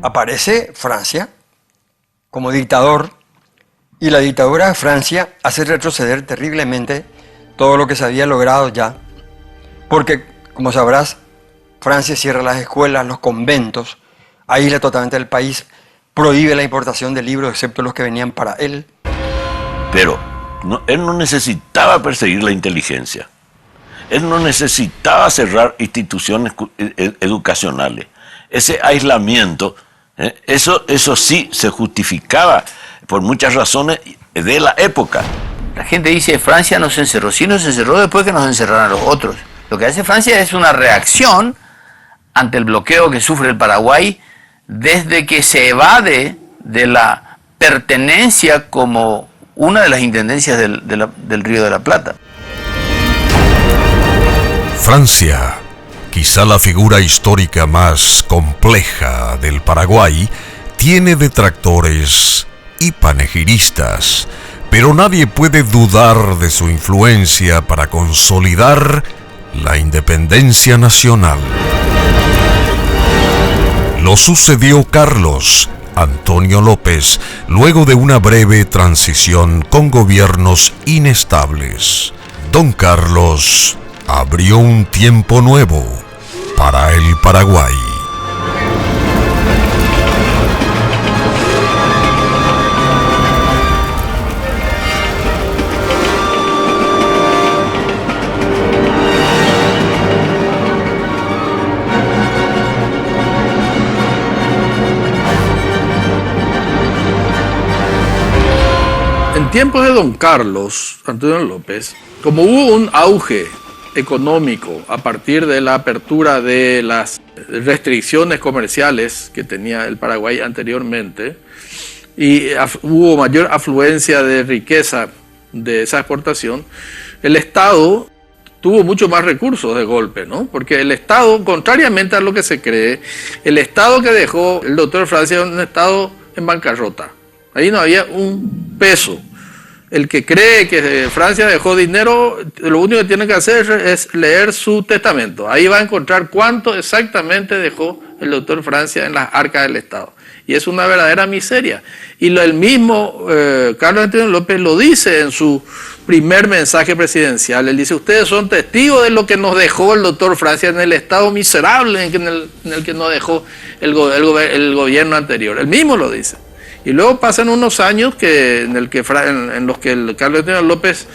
Aparece Francia como dictador, y la dictadura de Francia hace retroceder terriblemente todo lo que se había logrado ya, porque, como sabrás, Francia cierra las escuelas, los conventos, aísla totalmente el país, prohíbe la importación de libros excepto los que venían para él. Pero él no necesitaba perseguir la inteligencia, él no necesitaba cerrar instituciones educacionales. Ese aislamiento, eso sí se justificaba por muchas razones de la época. La gente dice, Francia nos encerró. Sí, nos encerró después que nos encerraron los otros. Lo que hace Francia es una reacción ante el bloqueo que sufre el Paraguay desde que se evade de la pertenencia como una de las intendencias del Río de la Plata. Francia, quizá la figura histórica más compleja del Paraguay, tiene detractores y panegiristas, pero nadie puede dudar de su influencia para consolidar la independencia nacional. Lo sucedió Carlos Antonio López luego de una breve transición con gobiernos inestables. Don Carlos abrió un tiempo nuevo para el Paraguay. En tiempos de don Carlos Antonio López, como hubo un auge económico a partir de la apertura de las restricciones comerciales que tenía el Paraguay anteriormente, y hubo mayor afluencia de riqueza de esa exportación, el Estado tuvo mucho más recursos de golpe, ¿no? Porque el Estado, contrariamente a lo que se cree, el Estado que dejó el doctor Francia era un Estado en bancarrota. Ahí no había un peso. El que cree que Francia dejó dinero, lo único que tiene que hacer es leer su testamento. Ahí va a encontrar cuánto exactamente dejó el doctor Francia en las arcas del Estado. Y es una verdadera miseria. Y el mismo Carlos Antonio López lo dice en su primer mensaje presidencial. Él dice, ustedes son testigos de lo que nos dejó el doctor Francia en el estado miserable en el que nos dejó el gobierno anterior. Él mismo lo dice. Y luego pasan unos años en los que el Carlos Antonio López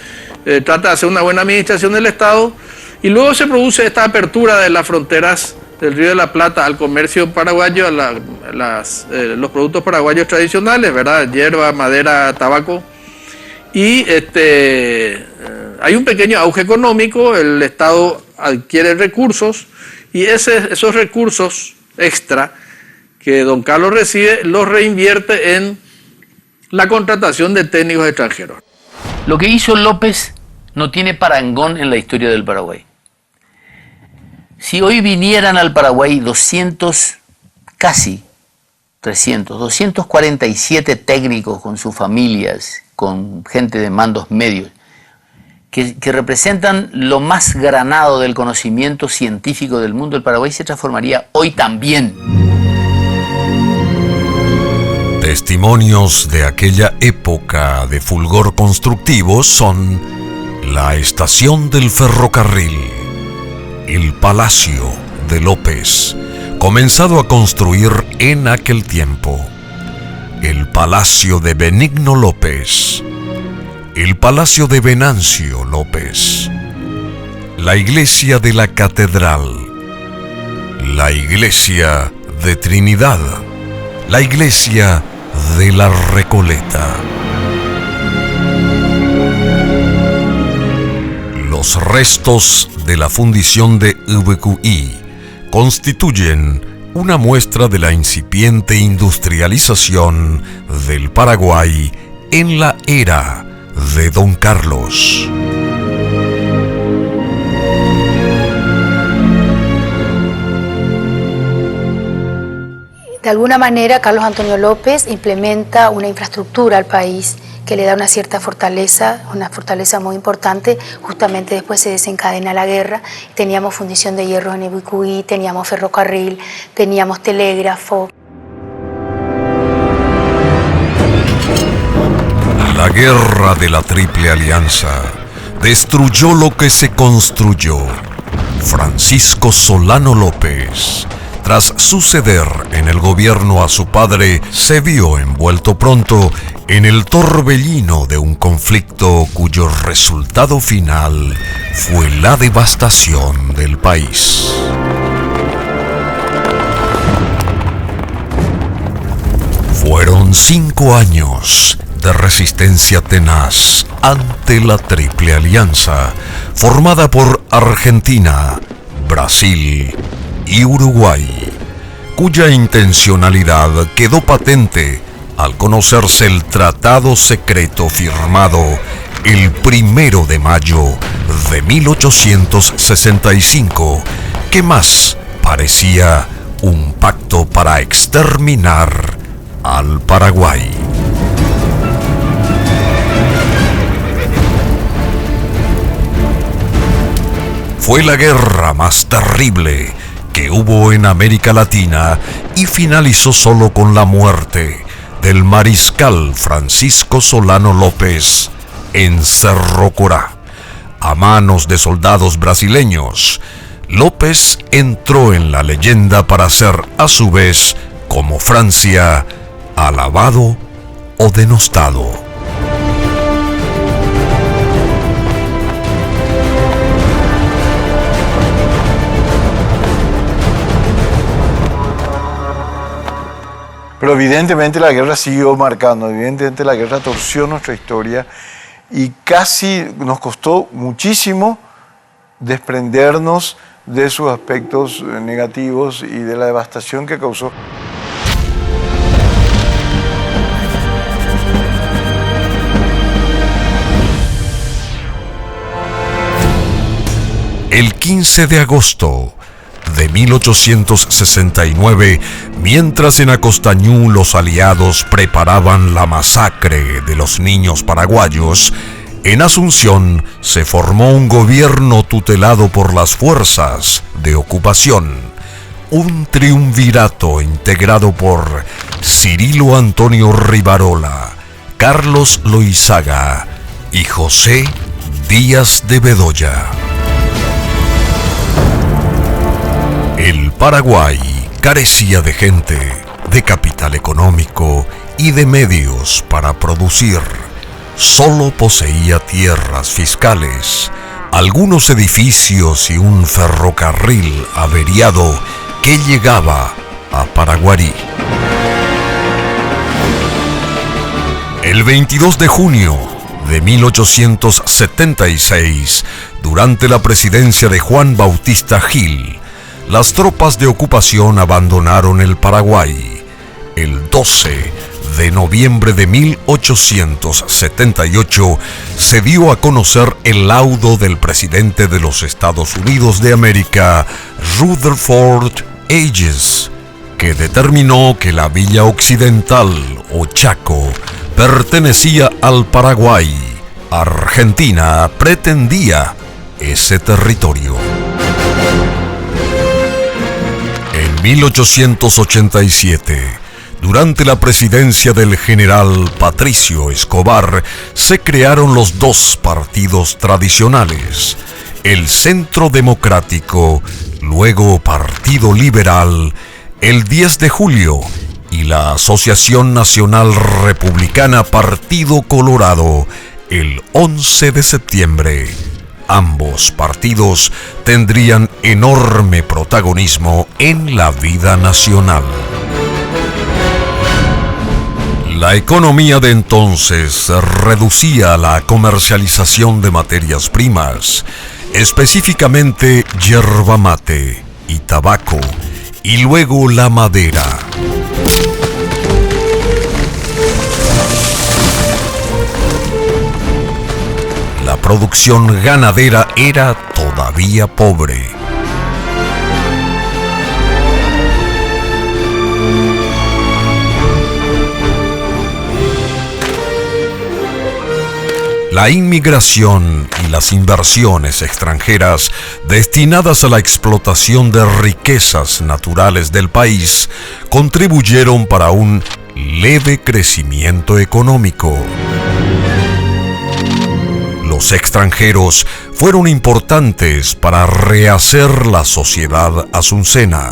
trata de hacer una buena administración del Estado, y luego se produce esta apertura de las fronteras del Río de la Plata al comercio paraguayo, a los productos paraguayos tradicionales, ¿verdad? Hierba, madera, tabaco. Y hay un pequeño auge económico, el Estado adquiere recursos, y esos recursos extra que don Carlos recibe los reinvierte en la contratación de técnicos extranjeros. Lo que hizo López no tiene parangón en la historia del Paraguay. Si hoy vinieran al Paraguay 247 técnicos con sus familias, con gente de mandos medios, que representan lo más granado del conocimiento científico del mundo, el Paraguay se transformaría hoy también. Testimonios de aquella época de fulgor constructivo son la estación del ferrocarril, el Palacio de López, comenzado a construir en aquel tiempo, el Palacio de Benigno López, el Palacio de Venancio López, la Iglesia de la Catedral, la Iglesia de Trinidad, la Iglesia de la Recoleta. Los restos de la fundición de VQI constituyen una muestra de la incipiente industrialización del Paraguay en la era de Don Carlos. De alguna manera, Carlos Antonio López implementa una infraestructura al país que le da una cierta fortaleza, una fortaleza muy importante. Justamente después se desencadena la guerra, teníamos fundición de hierro en Ibicuí, teníamos ferrocarril, teníamos telégrafo. La guerra de la Triple Alianza destruyó lo que se construyó. Francisco Solano López, tras suceder en el gobierno a su padre, se vio envuelto pronto en el torbellino de un conflicto cuyo resultado final fue la devastación del país. Fueron 5 años de resistencia tenaz ante la Triple Alianza, formada por Argentina, Brasil y Uruguay, cuya intencionalidad quedó patente al conocerse el tratado secreto firmado el 1 de mayo de 1865, que más parecía un pacto para exterminar al Paraguay. Fue la guerra más terrible que hubo en América Latina y finalizó solo con la muerte del mariscal Francisco Solano López en Cerro Corá, a manos de soldados brasileños. López entró en la leyenda para ser, a su vez, como Francia, alabado o denostado. Pero evidentemente la guerra siguió marcando, evidentemente la guerra torció nuestra historia y casi nos costó muchísimo desprendernos de sus aspectos negativos y de la devastación que causó. El 15 de agosto de 1869, mientras en Acostañú los aliados preparaban la masacre de los niños paraguayos, en Asunción se formó un gobierno tutelado por las fuerzas de ocupación, un triunvirato integrado por Cirilo Antonio Rivarola, Carlos Loizaga y José Díaz de Bedoya. El Paraguay carecía de gente, de capital económico y de medios para producir. Solo poseía tierras fiscales, algunos edificios y un ferrocarril averiado que llegaba a Paraguarí. El 22 de junio de 1876, durante la presidencia de Juan Bautista Gil, las tropas de ocupación abandonaron el Paraguay. El 12 de noviembre de 1878 se dio a conocer el laudo del presidente de los Estados Unidos de América, Rutherford Hayes, que determinó que la Villa Occidental o Chaco pertenecía al Paraguay. Argentina pretendía ese territorio. En 1887, durante la presidencia del general Patricio Escobar, se crearon los dos partidos tradicionales, el Centro Democrático, luego Partido Liberal, el 10 de julio, y la Asociación Nacional Republicana Partido Colorado, el 11 de septiembre. Ambos partidos tendrían enorme protagonismo en la vida nacional. La economía de entonces reducía la comercialización de materias primas, específicamente yerba mate y tabaco, y luego la madera. La producción ganadera era todavía pobre. La inmigración y las inversiones extranjeras destinadas a la explotación de riquezas naturales del país contribuyeron para un leve crecimiento económico. Los extranjeros fueron importantes para rehacer la sociedad asuncena.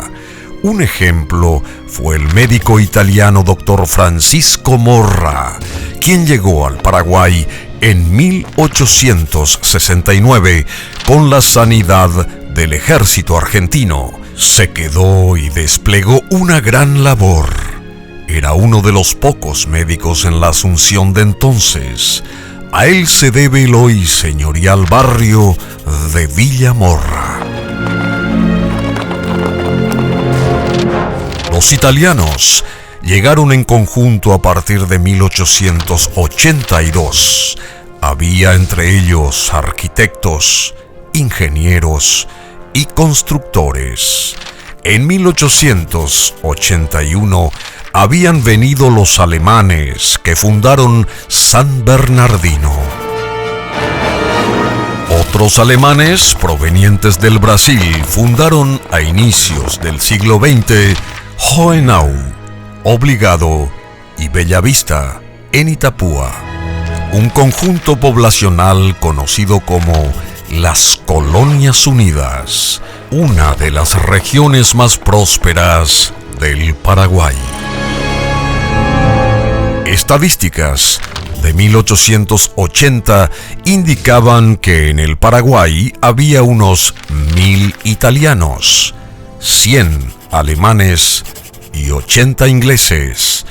Un ejemplo fue el médico italiano Dr. Francisco Morra, quien llegó al Paraguay en 1869 con la sanidad del ejército argentino. Se quedó y desplegó una gran labor. Era uno de los pocos médicos en la Asunción de entonces. A él se debe el hoy señorial barrio de Villa Morra. Los italianos llegaron en conjunto a partir de 1882. Había entre ellos arquitectos, ingenieros y constructores. En 1881 habían venido los alemanes que fundaron San Bernardino. Otros alemanes provenientes del Brasil fundaron a inicios del siglo XX Hohenau, Obligado y Bellavista en Itapúa, un conjunto poblacional conocido como las Colonias Unidas, una de las regiones más prósperas del Paraguay. Estadísticas de 1880 indicaban que en el Paraguay había unos 1000 italianos, 100 alemanes y 80 ingleses,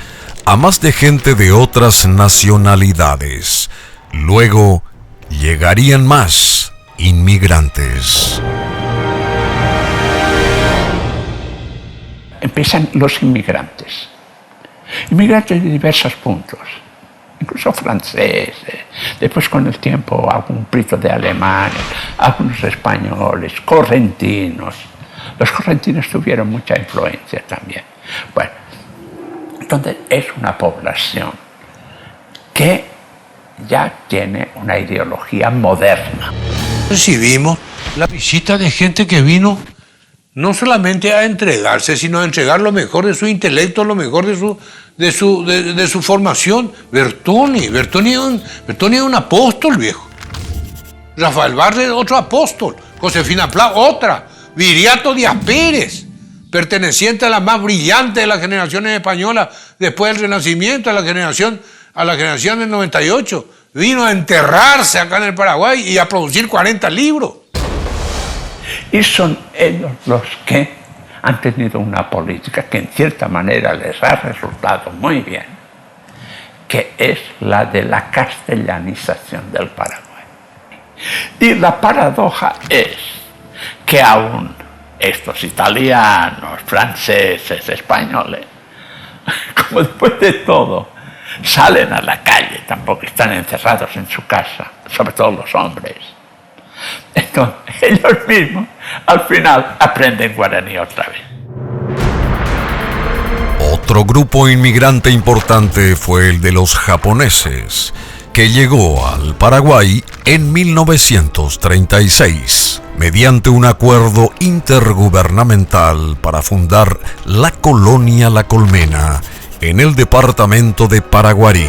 a más de gente de otras nacionalidades. Luego llegarían más inmigrantes. Empiezan los inmigrantes. Inmigrantes de diversos puntos, incluso franceses, Después, con el tiempo, algún grito de alemanes, algunos españoles, correntinos. Los correntinos tuvieron mucha influencia también. Bueno, entonces es una población que ya tiene una ideología moderna. Recibimos la visita de gente que vino no solamente a entregarse, sino a entregar lo mejor de su intelecto, lo mejor de su formación. Bertoni es un apóstol, viejo. Rafael Barre, otro apóstol. Josefina Pla, otra. Viriato Díaz Pérez, perteneciente a la más brillante de las generaciones españolas después del Renacimiento, a la generación del 98. Vino a enterrarse acá en el Paraguay y a producir 40 libros. Y son ellos los que han tenido una política que en cierta manera les ha resultado muy bien, que es la de la castellanización del Paraguay. Y la paradoja es que aún estos italianos, franceses, españoles, como después de todo, salen a la calle, tampoco están encerrados en su casa, sobre todo los hombres. Entonces, ellos mismos, al final, aprenden guaraní otra vez. Otro grupo inmigrante importante fue el de los japoneses, que llegó al Paraguay en 1936, mediante un acuerdo intergubernamental para fundar la colonia La Colmena, en el departamento de Paraguarí.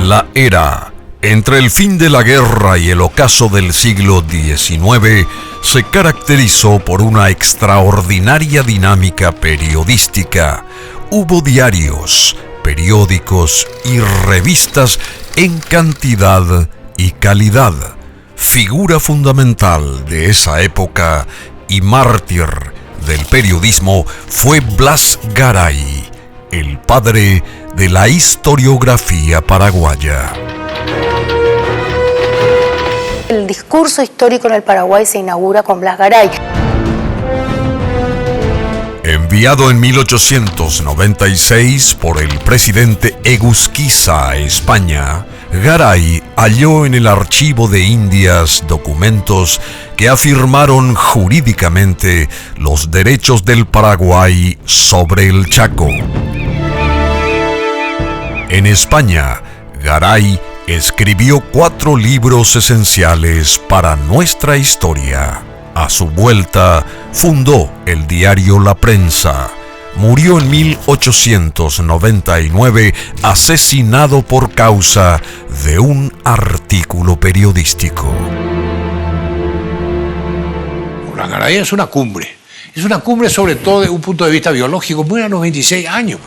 La era entre el fin de la guerra y el ocaso del siglo XIX se caracterizó por una extraordinaria dinámica periodística. Hubo diarios, periódicos y revistas en cantidad y calidad. Figura fundamental de esa época y mártir del periodismo fue Blas Garay, el padre de la historiografía paraguaya. El discurso histórico en el Paraguay se inaugura con Blas Garay. Enviado en 1896 por el presidente Egusquiza a España, Garay halló en el archivo de Indias documentos que afirmaron jurídicamente los derechos del Paraguay sobre el Chaco. En España, Garay escribió 4 libros esenciales para nuestra historia. A su vuelta, fundó el diario La Prensa. Murió en 1899 asesinado por causa de un artículo periodístico. La Garay es una cumbre. Es una cumbre sobre todo desde un punto de vista biológico. Muere a los 26 años.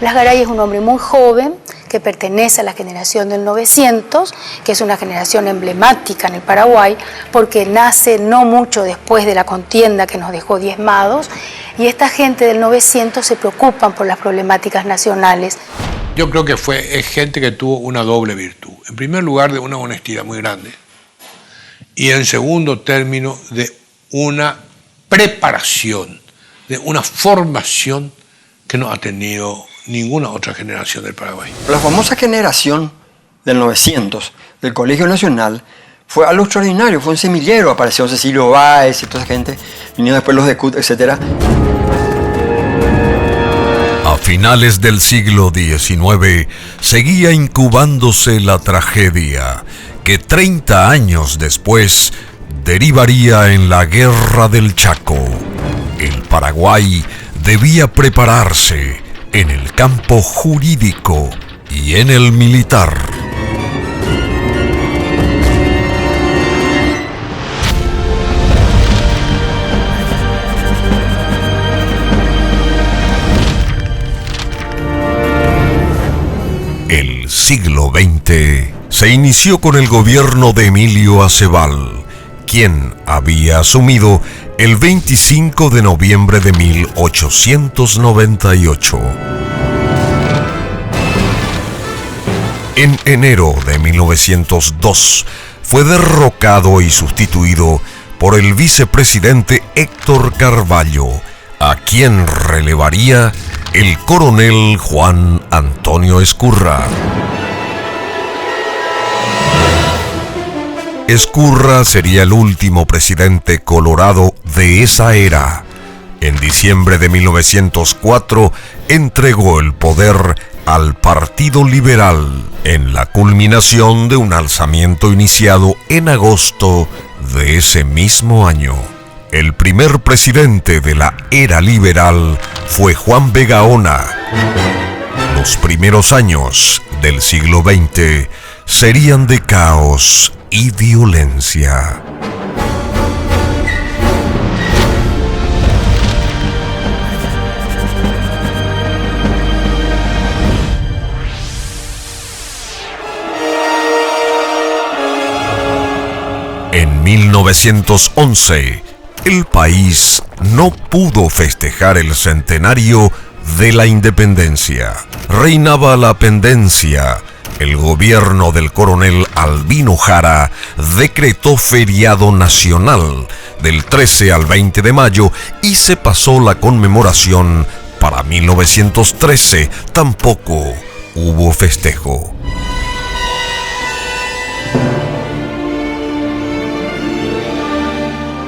Blas Garay es un hombre muy joven que pertenece a la generación del 900, que es una generación emblemática en el Paraguay, porque nace no mucho después de la contienda que nos dejó diezmados, y esta gente del 900 se preocupan por las problemáticas nacionales. Yo creo que es gente que tuvo una doble virtud. En primer lugar, de una honestidad muy grande, y en segundo término, de una preparación, de una formación que no ha tenido ninguna otra generación del Paraguay. La famosa generación del 900 del Colegio Nacional fue algo extraordinario, fue un semillero, apareció Cecilio Báez y toda esa gente, vinieron después los de CUT, etc. A finales del siglo XIX seguía incubándose la tragedia que 30 años después derivaría en la Guerra del Chaco. El Paraguay debía prepararse en el campo jurídico y en el militar. El siglo XX se inició con el gobierno de Emilio Aceval, quien había asumido el 25 de noviembre de 1898. En enero de 1902 fue derrocado y sustituido por el vicepresidente Héctor Carvalho, a quien relevaría el coronel Juan Antonio Ezcurra. Ezcurra sería el último presidente colorado de esa era. En diciembre de 1904 entregó el poder al Partido Liberal en la culminación de un alzamiento iniciado en agosto de ese mismo año. El primer presidente de la era liberal fue Juan B. Gaona. Los primeros años del siglo XX serían de caos y violencia. En 1911, el país no pudo festejar el centenario de la independencia. Reinaba la pendencia. El gobierno del coronel Albino Jara decretó feriado nacional del 13 al 20 de mayo y se pasó la conmemoración para 1913. Tampoco hubo festejo.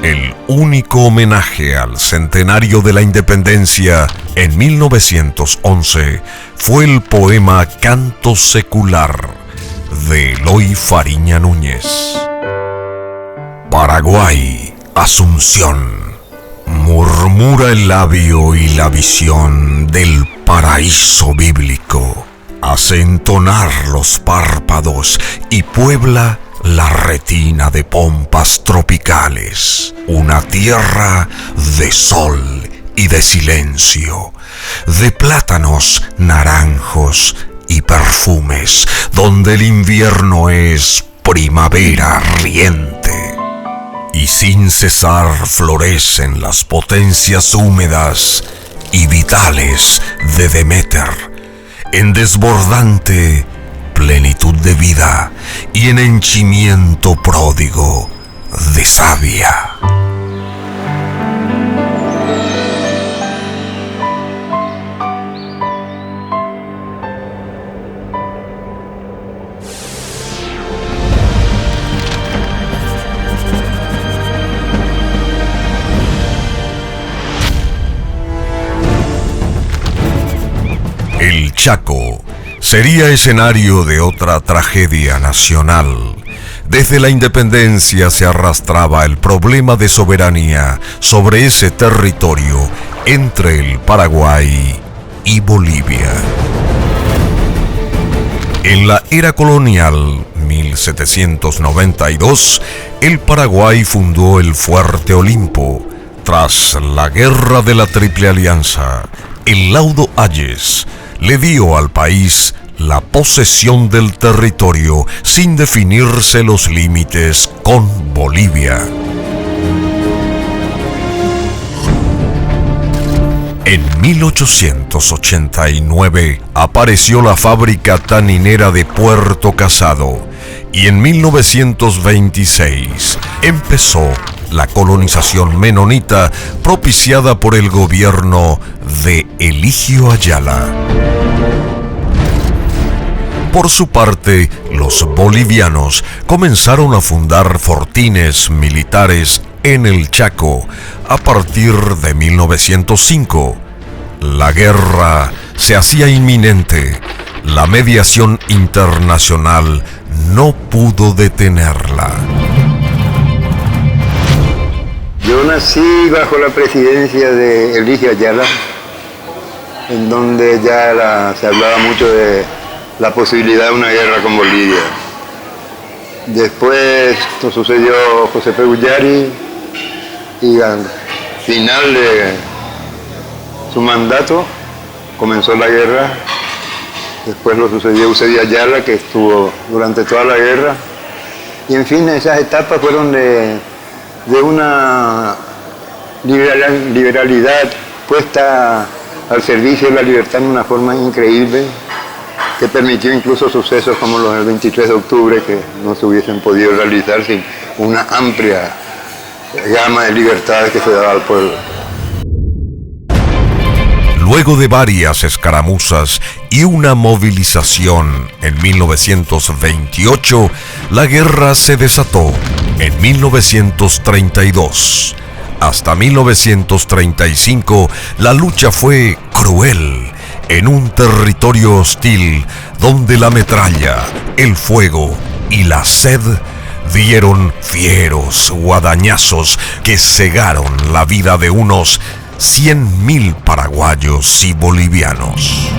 El único homenaje al centenario de la independencia en 1911 fue el poema Canto Secular de Eloy Fariña Núñez. Paraguay, Asunción, murmura el labio y la visión del paraíso bíblico, hace entonar los párpados y puebla la retina de pompas tropicales, una tierra de sol y de silencio, de plátanos, naranjos y perfumes, donde el invierno es primavera riente. Y sin cesar florecen las potencias húmedas y vitales de Deméter, en desbordante plenitud de vida y en henchimiento pródigo de savia. El Chaco sería escenario de otra tragedia nacional. Desde la independencia se arrastraba el problema de soberanía sobre ese territorio entre el Paraguay y Bolivia. En la era colonial, 1792, el Paraguay fundó el Fuerte Olimpo. Tras la Guerra de la Triple Alianza, el laudo Hayes le dio al país la posesión del territorio sin definirse los límites con Bolivia. En 1889 apareció la fábrica taninera de Puerto Casado y en 1926 empezó la colonización menonita propiciada por el gobierno de Eligio Ayala. Por su parte, los bolivianos comenzaron a fundar fortines militares en el Chaco a partir de 1905. La guerra se hacía inminente. La mediación internacional no pudo detenerla. Yo nací bajo la presidencia de Eligio Ayala, en donde ya se hablaba mucho de la posibilidad de una guerra con Bolivia. Después sucedió José P. Ullari y al final de su mandato comenzó la guerra. Después lo sucedió Eusebio Ayala, que estuvo durante toda la guerra. Y en fin, esas etapas fueron de una liberalidad puesta al servicio de la libertad en una forma increíble. que permitió incluso sucesos como los del 23 de octubre que no se hubiesen podido realizar sin una amplia gama de libertades que se daba al pueblo. Luego de varias escaramuzas y una movilización en 1928, la guerra se desató en 1932. Hasta 1935, la lucha fue cruel en un territorio hostil donde la metralla, el fuego y la sed dieron fieros guadañazos que cegaron la vida de unos 100.000 paraguayos y bolivianos.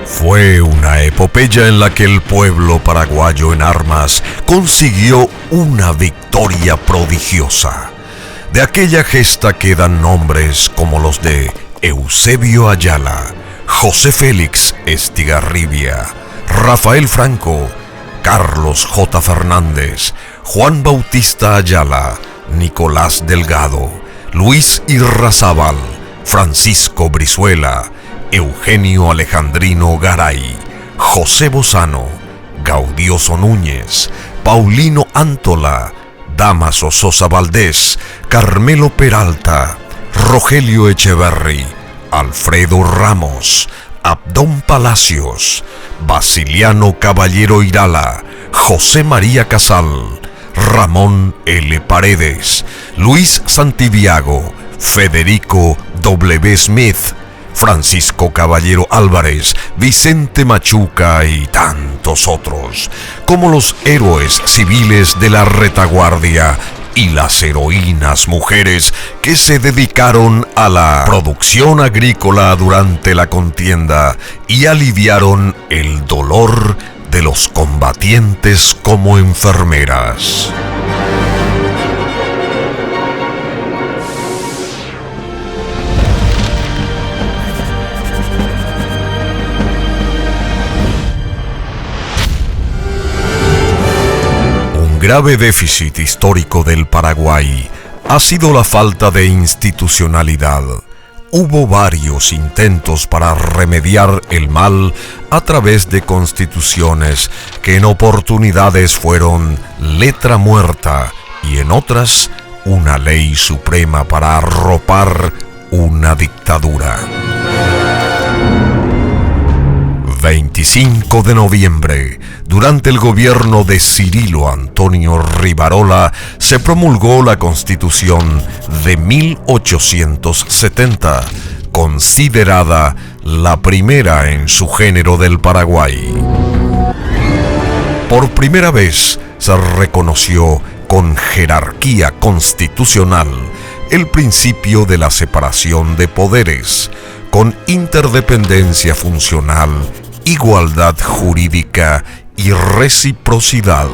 Fue una epopeya en la que el pueblo paraguayo en armas consiguió una victoria prodigiosa. De aquella gesta quedan nombres como los de Eusebio Ayala, José Félix Estigarribia, Rafael Franco, Carlos J. Fernández, Juan Bautista Ayala, Nicolás Delgado, Luis Irrazábal, Francisco Brizuela, Eugenio Alejandrino Garay, José Bozano, Gaudioso Núñez, Paulino Antola, Dámaso Sosa Valdés, Carmelo Peralta, Rogelio Echeverri, Alfredo Ramos, Abdón Palacios, Basiliano Caballero Irala, José María Casal, Ramón L. Paredes, Luis Santiago, Federico W. Smith, Francisco Caballero Álvarez, Vicente Machuca y tantos otros, como los héroes civiles de la retaguardia y las heroínas mujeres que se dedicaron a la producción agrícola durante la contienda y aliviaron el dolor de los combatientes como enfermeras. Un grave déficit histórico del Paraguay ha sido la falta de institucionalidad. Hubo varios intentos para remediar el mal a través de constituciones que en oportunidades fueron letra muerta y en otras una ley suprema para arropar una dictadura. 25 de noviembre, durante el gobierno de Cirilo Antonio Rivarola, se promulgó la Constitución de 1870, considerada la primera en su género del Paraguay. Por primera vez se reconoció con jerarquía constitucional el principio de la separación de poderes, con interdependencia funcional, igualdad jurídica y reciprocidad.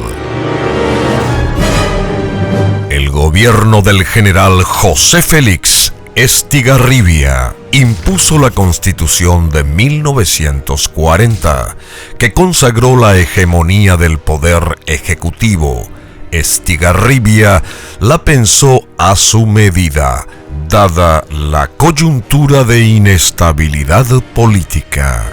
El gobierno del general José Félix Estigarribia impuso la Constitución de 1940, que consagró la hegemonía del poder ejecutivo. Estigarribia la pensó a su medida, dada la coyuntura de inestabilidad política.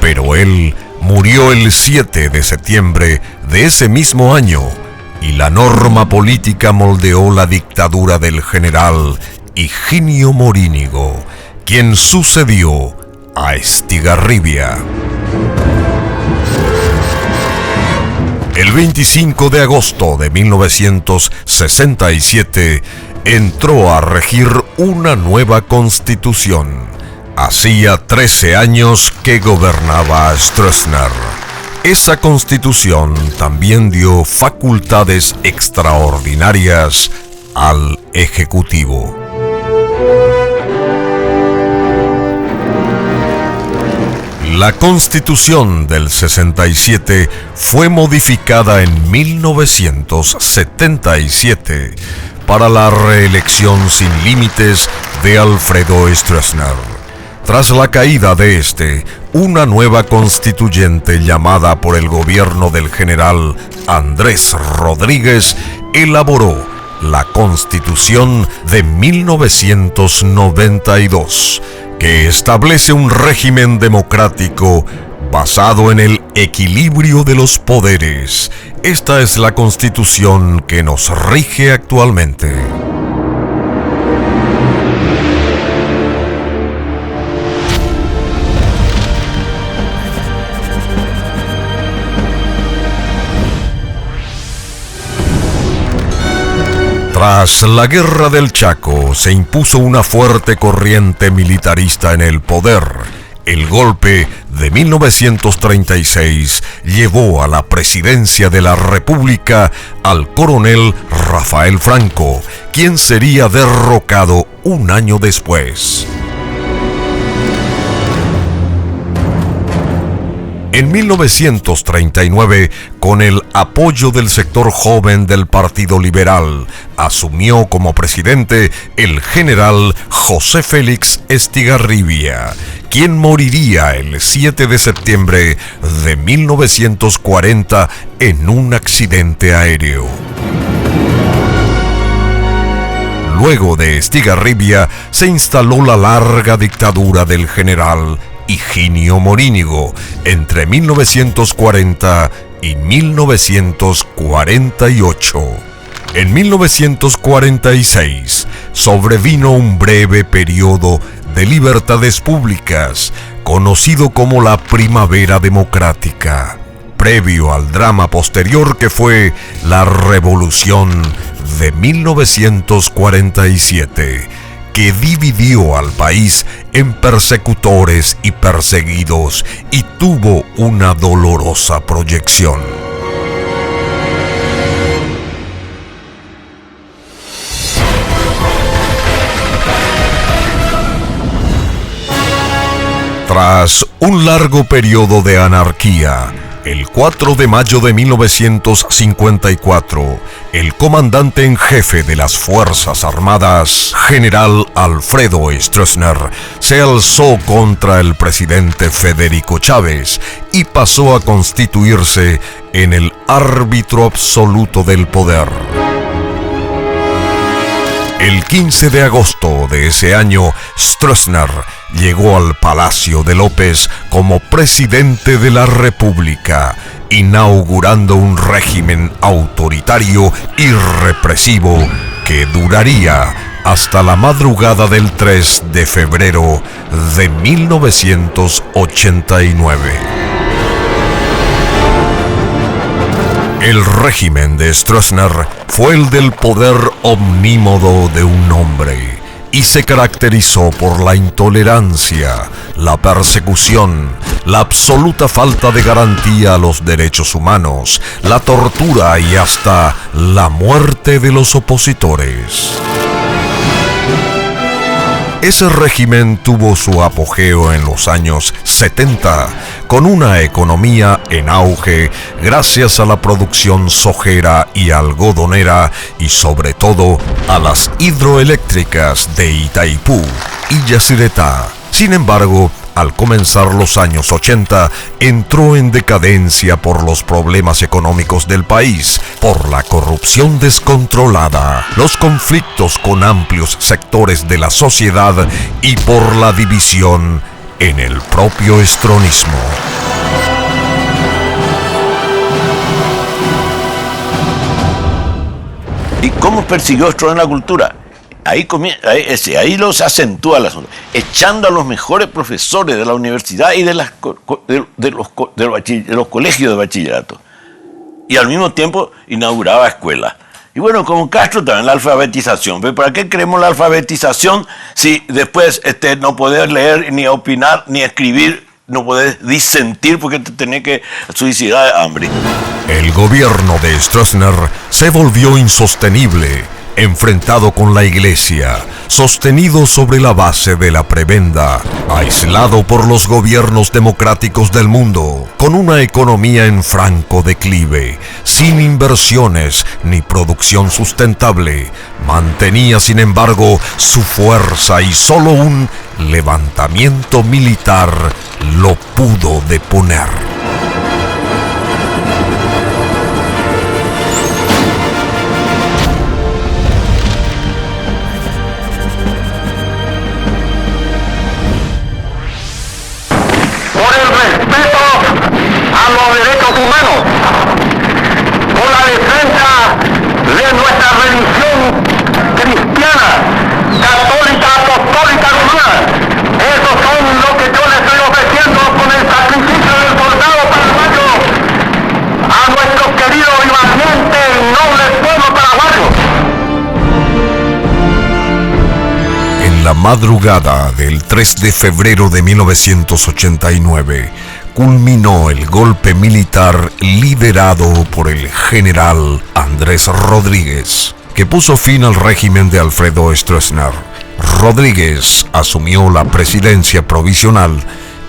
Pero él murió el 7 de septiembre de ese mismo año y la norma política moldeó la dictadura del general Higinio Morínigo, quien sucedió a Estigarribia. El 25 de agosto de 1967 entró a regir una nueva constitución. Hacía 13 años que gobernaba Stroessner. Esa constitución también dio facultades extraordinarias al Ejecutivo. La Constitución del 67 fue modificada en 1977 para la reelección sin límites de Alfredo Stroessner. Tras la caída de este, una nueva constituyente llamada por el gobierno del general Andrés Rodríguez elaboró la Constitución de 1992, que establece un régimen democrático basado en el equilibrio de los poderes. Esta es la Constitución que nos rige actualmente. Tras la Guerra del Chaco se impuso una fuerte corriente militarista en el poder. El golpe de 1936 llevó a la presidencia de la República al coronel Rafael Franco, quien sería derrocado un año después. En 1939, con el apoyo del sector joven del Partido Liberal, asumió como presidente el general José Félix Estigarribia, quien moriría el 7 de septiembre de 1940 en un accidente aéreo. Luego de Estigarribia se instaló la larga dictadura del general Higinio Morínigo entre 1940 y 1948. En 1946 sobrevino un breve periodo de libertades públicas, conocido como la Primavera Democrática, previo al drama posterior que fue la Revolución de 1947, que dividió al país en persecutores y perseguidos y tuvo una dolorosa proyección. Tras un largo periodo de anarquía, el 4 de mayo de 1954, el comandante en jefe de las Fuerzas Armadas, general Alfredo Stroessner, se alzó contra el presidente Federico Chávez y pasó a constituirse en el árbitro absoluto del poder. El 15 de agosto de ese año, Stroessner llegó al Palacio de López como presidente de la República, inaugurando un régimen autoritario y represivo que duraría hasta la madrugada del 3 de febrero de 1989. El régimen de Stroessner fue el del poder omnímodo de un hombre y se caracterizó por la intolerancia, la persecución, la absoluta falta de garantía a los derechos humanos, la tortura y hasta la muerte de los opositores. Ese régimen tuvo su apogeo en los años 70, con una economía en auge gracias a la producción sojera y algodonera y sobre todo a las hidroeléctricas de Itaipú y Yacyretá. Sin embargo, al comenzar los años 80, entró en decadencia por los problemas económicos del país, por la corrupción descontrolada, los conflictos con amplios sectores de la sociedad y por la división en el propio estronismo. ¿Y cómo persiguió Stroessner la cultura? Ahí los acentúa el asunto, echando a los mejores profesores de la universidad y de los colegios de bachillerato. Y al mismo tiempo inauguraba escuelas. Y bueno, con Castro también la alfabetización. ¿Pero para qué queremos la alfabetización si después no podés leer, ni opinar, ni escribir, no podés disentir porque te tenés que suicidar de hambre? El gobierno de Stroessner se volvió insostenible enfrentado con la Iglesia, sostenido sobre la base de la prebenda, aislado por los gobiernos democráticos del mundo, con una economía en franco declive, sin inversiones ni producción sustentable, mantenía sin embargo su fuerza y solo un levantamiento militar lo pudo deponer. A los derechos humanos, por la defensa de nuestra religión cristiana, católica, apostólica, romana. Esos son lo que yo le estoy ofreciendo con el sacrificio del soldado paraguayo a nuestro querido y valiente y noble pueblo paraguayo. En la madrugada del 3 de febrero de 1989, culminó el golpe militar liderado por el general Andrés Rodríguez, que puso fin al régimen de Alfredo Stroessner. Rodríguez asumió la presidencia provisional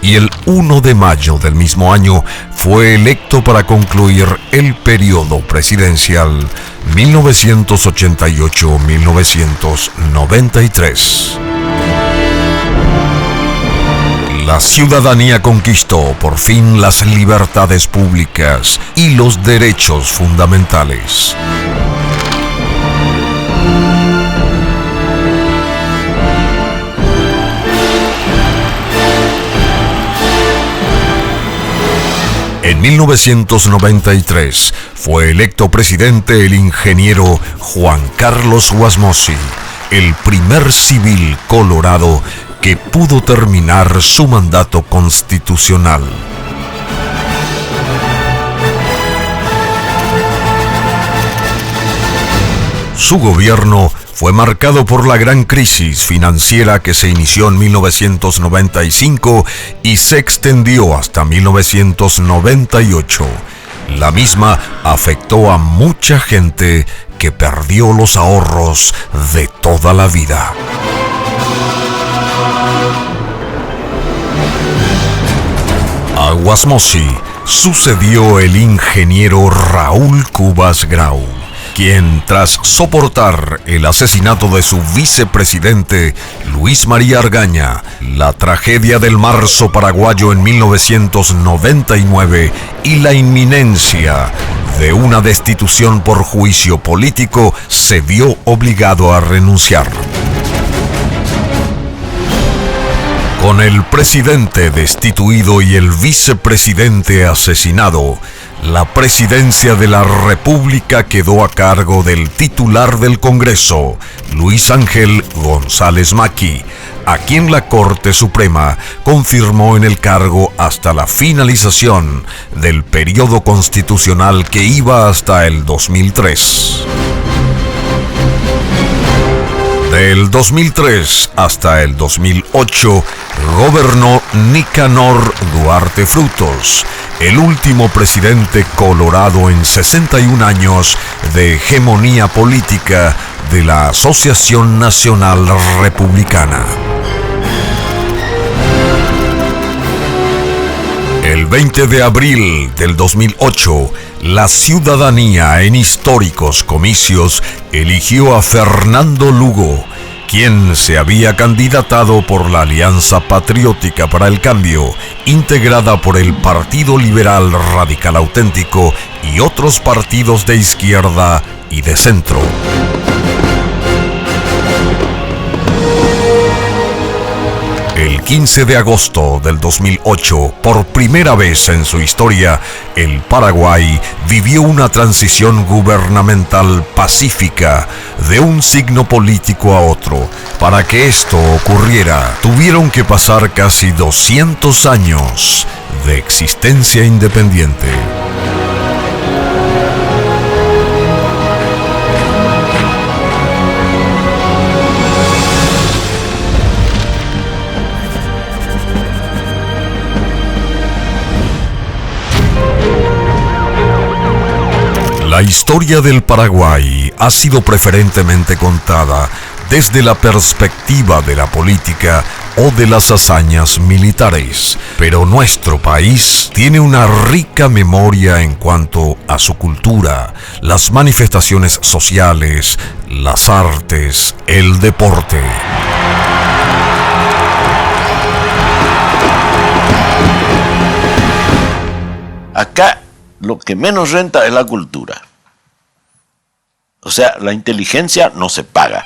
y el 1 de mayo del mismo año fue electo para concluir el periodo presidencial 1988-1993. La ciudadanía conquistó por fin las libertades públicas y los derechos fundamentales. En 1993 fue electo presidente el ingeniero Juan Carlos Wasmosy, el primer civil colorado que pudo terminar su mandato constitucional. Su gobierno fue marcado por la gran crisis financiera que se inició en 1995 y se extendió hasta 1998. La misma afectó a mucha gente que perdió los ahorros de toda la vida. A Wasmosy sucedió el ingeniero Raúl Cubas Grau, quien tras soportar el asesinato de su vicepresidente Luis María Argaña, la tragedia del marzo paraguayo en 1999 y la inminencia de una destitución por juicio político, se vio obligado a renunciar. Con el presidente destituido y el vicepresidente asesinado, la presidencia de la República quedó a cargo del titular del Congreso, Luis Ángel González Maqui, a quien la Corte Suprema confirmó en el cargo hasta la finalización del periodo constitucional que iba hasta el 2003. Del 2003 hasta el 2008 gobernó Nicanor Duarte Frutos, el último presidente colorado en 61 años de hegemonía política de la Asociación Nacional Republicana. El 20 de abril del 2008, la ciudadanía en históricos comicios eligió a Fernando Lugo, quien se había candidatado por la Alianza Patriótica para el Cambio, integrada por el Partido Liberal Radical Auténtico y otros partidos de izquierda y de centro. El 15 de agosto del 2008, por primera vez en su historia, el Paraguay vivió una transición gubernamental pacífica de un signo político a otro. Para que esto ocurriera, tuvieron que pasar casi 200 años de existencia independiente. La historia del Paraguay ha sido preferentemente contada desde la perspectiva de la política o de las hazañas militares, pero nuestro país tiene una rica memoria en cuanto a su cultura, las manifestaciones sociales, las artes, el deporte. Acá lo que menos renta es la cultura. O sea, la inteligencia no se paga.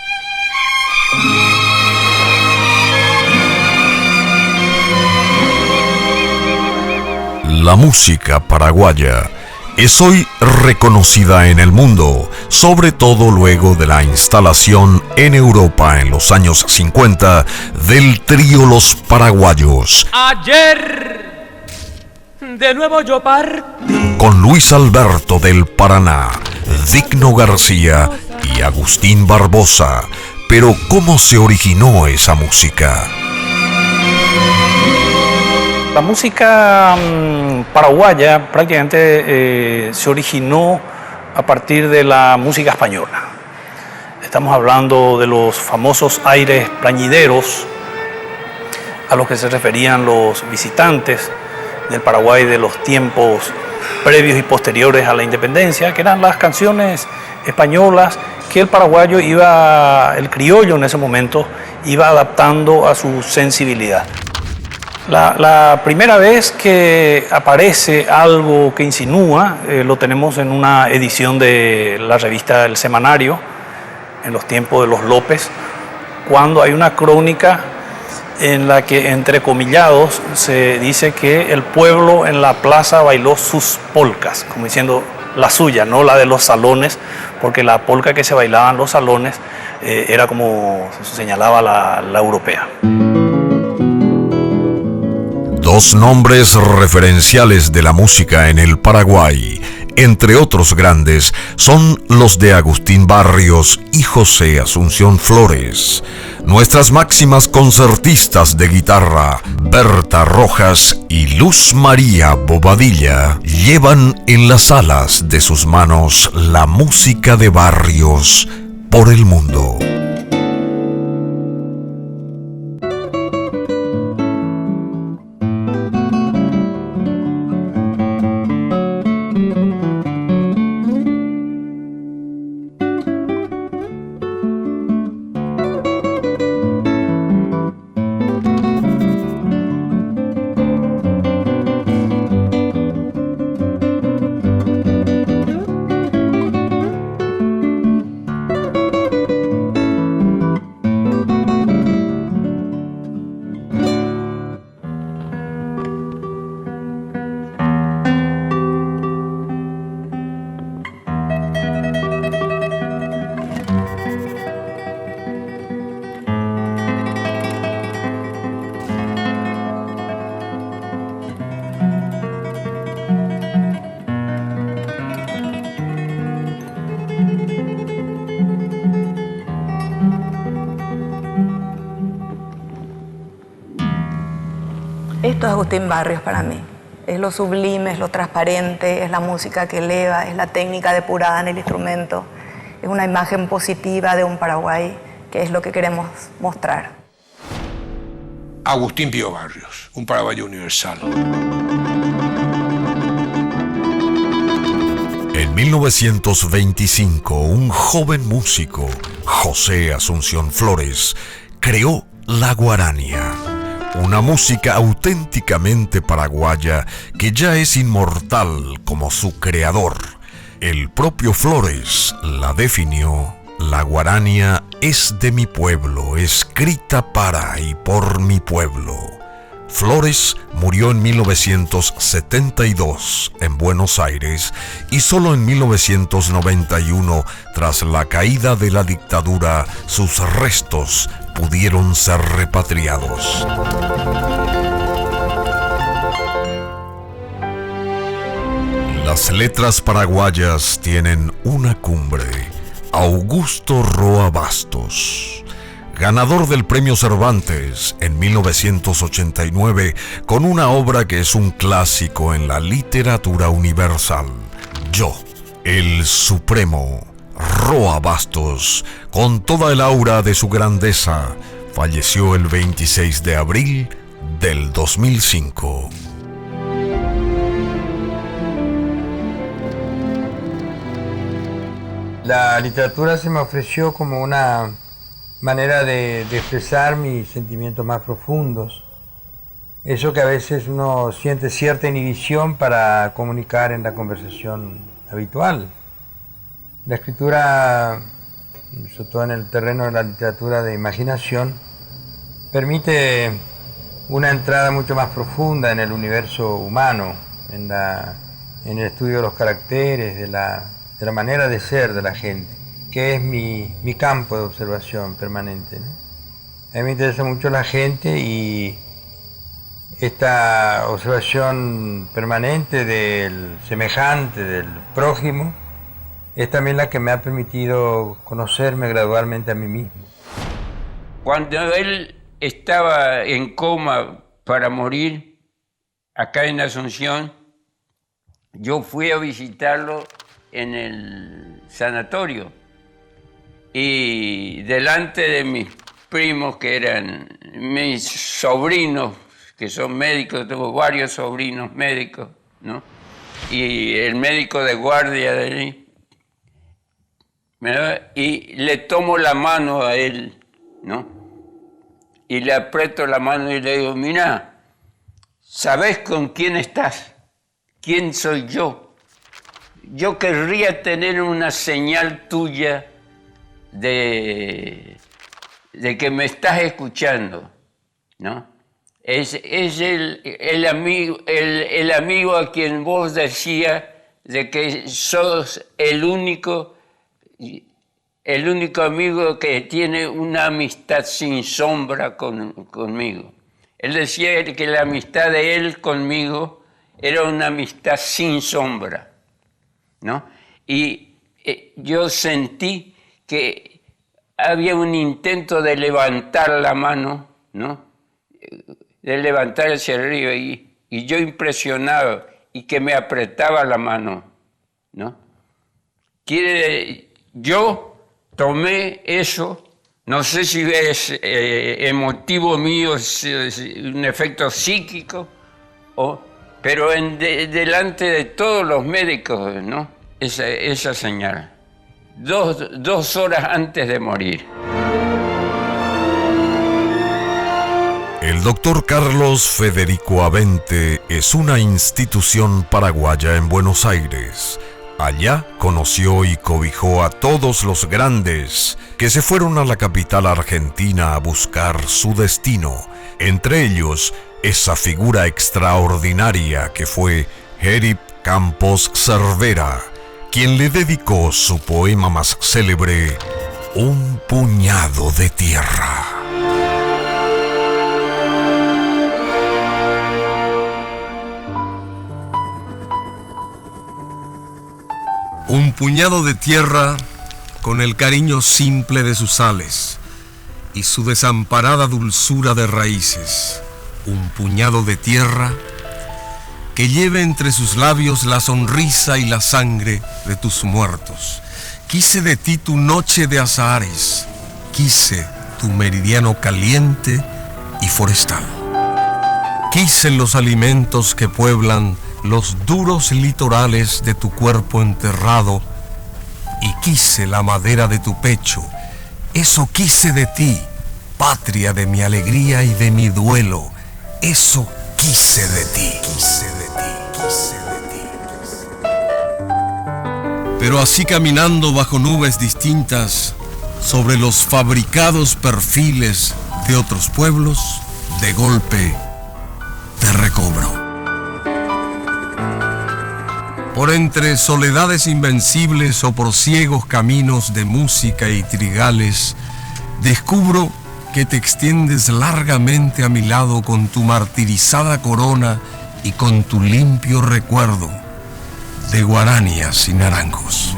La música paraguaya es hoy reconocida en el mundo, sobre todo luego de la instalación en Europa en los años 50 del trío Los Paraguayos. Ayer de nuevo yo partí. Con Luis Alberto del Paraná, Digno García y Agustín Barbosa. Pero ¿cómo se originó esa música? La música paraguaya prácticamente se originó a partir de la música española. Estamos hablando de los famosos aires plañideros a los que se referían los visitantes del Paraguay de los tiempos previos y posteriores a la independencia, que eran las canciones españolas que el paraguayo el criollo en ese momento, iba adaptando a su sensibilidad. La primera vez que aparece algo que insinúa, lo tenemos en una edición de la revista El Semanario, en los tiempos de los López, cuando hay una crónica en la que, entre comillados, se dice que el pueblo en la plaza bailó sus polcas, como diciendo la suya, no la de los salones, porque la polca que se bailaba en los salones era como señalaba la europea. Dos nombres referenciales de la música en el Paraguay, entre otros grandes, son los de Agustín Barrios y José Asunción Flores. Nuestras máximas concertistas de guitarra, Berta Rojas y Luz María Bobadilla, llevan en las alas de sus manos la música de Barrios por el mundo. Esto es Agustín Barrios para mí. Es lo sublime, es lo transparente, es la música que eleva, es la técnica depurada en el instrumento. Es una imagen positiva de un Paraguay, que es lo que queremos mostrar. Agustín Pío Barrios, un paraguayo universal. En 1925, un joven músico, José Asunción Flores, creó la guarania. Una música auténticamente paraguaya que ya es inmortal como su creador. El propio Flores la definió: la guarania es de mi pueblo, escrita para y por mi pueblo. Flores murió en 1972 en Buenos Aires y solo en 1991, tras la caída de la dictadura, sus restos pudieron ser repatriados. Las letras paraguayas tienen una cumbre: Augusto Roa Bastos, ganador del Premio Cervantes en 1989 con una obra que es un clásico en la literatura universal, Yo, El Supremo, Roa Bastos, con toda el aura de su grandeza, falleció el 26 de abril del 2005. La literatura se me ofreció como una manera de expresar mis sentimientos más profundos. Eso que a veces uno siente cierta inhibición para comunicar en la conversación habitual. La escritura, sobre todo en el terreno de la literatura de imaginación, permite una entrada mucho más profunda en el universo humano, en el estudio de los caracteres, de la manera de ser de la gente, que es mi campo de observación permanente, ¿no? A mí me interesa mucho la gente y esta observación permanente del semejante, del prójimo, es también la que me ha permitido conocerme gradualmente a mí mismo. Cuando él estaba en coma para morir, acá en Asunción, yo fui a visitarlo en el sanatorio y delante de mis primos, que eran mis sobrinos, que son médicos, tengo varios sobrinos médicos, ¿no? Y el médico de guardia de allí, ¿verdad? Y le tomo la mano a él, ¿no? Y le aprieto la mano y le digo, mira, ¿sabes con quién estás? ¿Quién soy yo? Yo querría tener una señal tuya de que me estás escuchando, ¿no? Es el amigo a quien vos decías de que sos el único amigo que tiene una amistad sin sombra conmigo. Él decía que la amistad de él conmigo era una amistad sin sombra, ¿no? Y yo sentí que había un intento de levantar la mano, ¿no? De levantar hacia arriba y yo impresionado y que me apretaba la mano, ¿no? Yo tomé eso, no sé si es emotivo mío, es un efecto psíquico, pero delante de todos los médicos, ¿no? Esa señal. 2 horas antes de morir. El doctor Carlos Federico Avente es una institución paraguaya en Buenos Aires. Allá conoció y cobijó a todos los grandes que se fueron a la capital argentina a buscar su destino. Entre ellos, esa figura extraordinaria que fue Herip Campos Cervera, quien le dedicó su poema más célebre, Un puñado de tierra. Un puñado de tierra con el cariño simple de sus sales y su desamparada dulzura de raíces. Un puñado de tierra que lleve entre sus labios la sonrisa y la sangre de tus muertos. Quise de ti tu noche de azahares, quise tu meridiano caliente y forestal. Quise los alimentos que pueblan los duros litorales de tu cuerpo enterrado y quise la madera de tu pecho. Eso quise de ti, patria de mi alegría y de mi duelo. Eso quise de ti, quise de ti, quise de ti. Pero así caminando bajo nubes distintas, sobre los fabricados perfiles de otros pueblos, de golpe te recobro. Por entre soledades invencibles o por ciegos caminos de música y trigales, descubro que te extiendes largamente a mi lado con tu martirizada corona y con tu limpio recuerdo de guaranias y naranjos.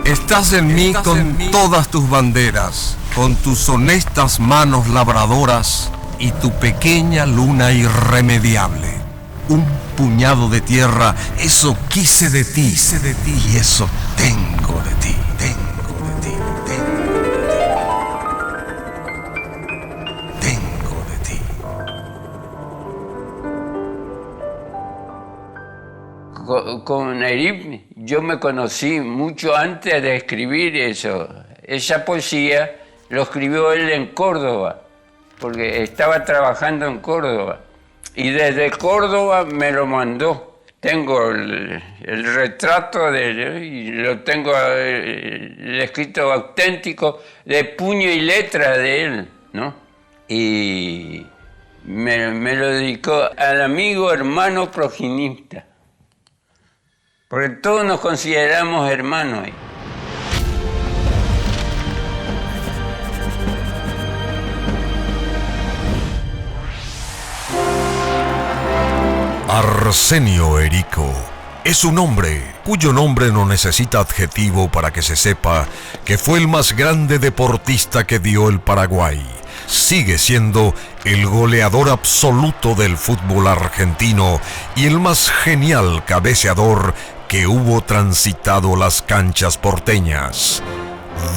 Estás en mí con todas tus banderas, con tus honestas manos labradoras y tu pequeña luna irremediable. Un puñado de tierra, eso quise de ti, y eso tengo de ti, tengo de ti, tengo de ti. Con Nairib yo me conocí mucho antes de escribir eso. Esa poesía lo escribió él en Córdoba, porque estaba trabajando en Córdoba. Y desde Córdoba me lo mandó. Tengo el retrato de él y lo tengo el escrito auténtico de puño y letra de él, ¿no? Y me lo dedicó al amigo hermano proginista. Porque todos nos consideramos hermanos ahí. Arsenio Erico es un hombre cuyo nombre no necesita adjetivo para que se sepa que fue el más grande deportista que dio el Paraguay. Sigue siendo el goleador absoluto del fútbol argentino y el más genial cabeceador que hubo transitado las canchas porteñas.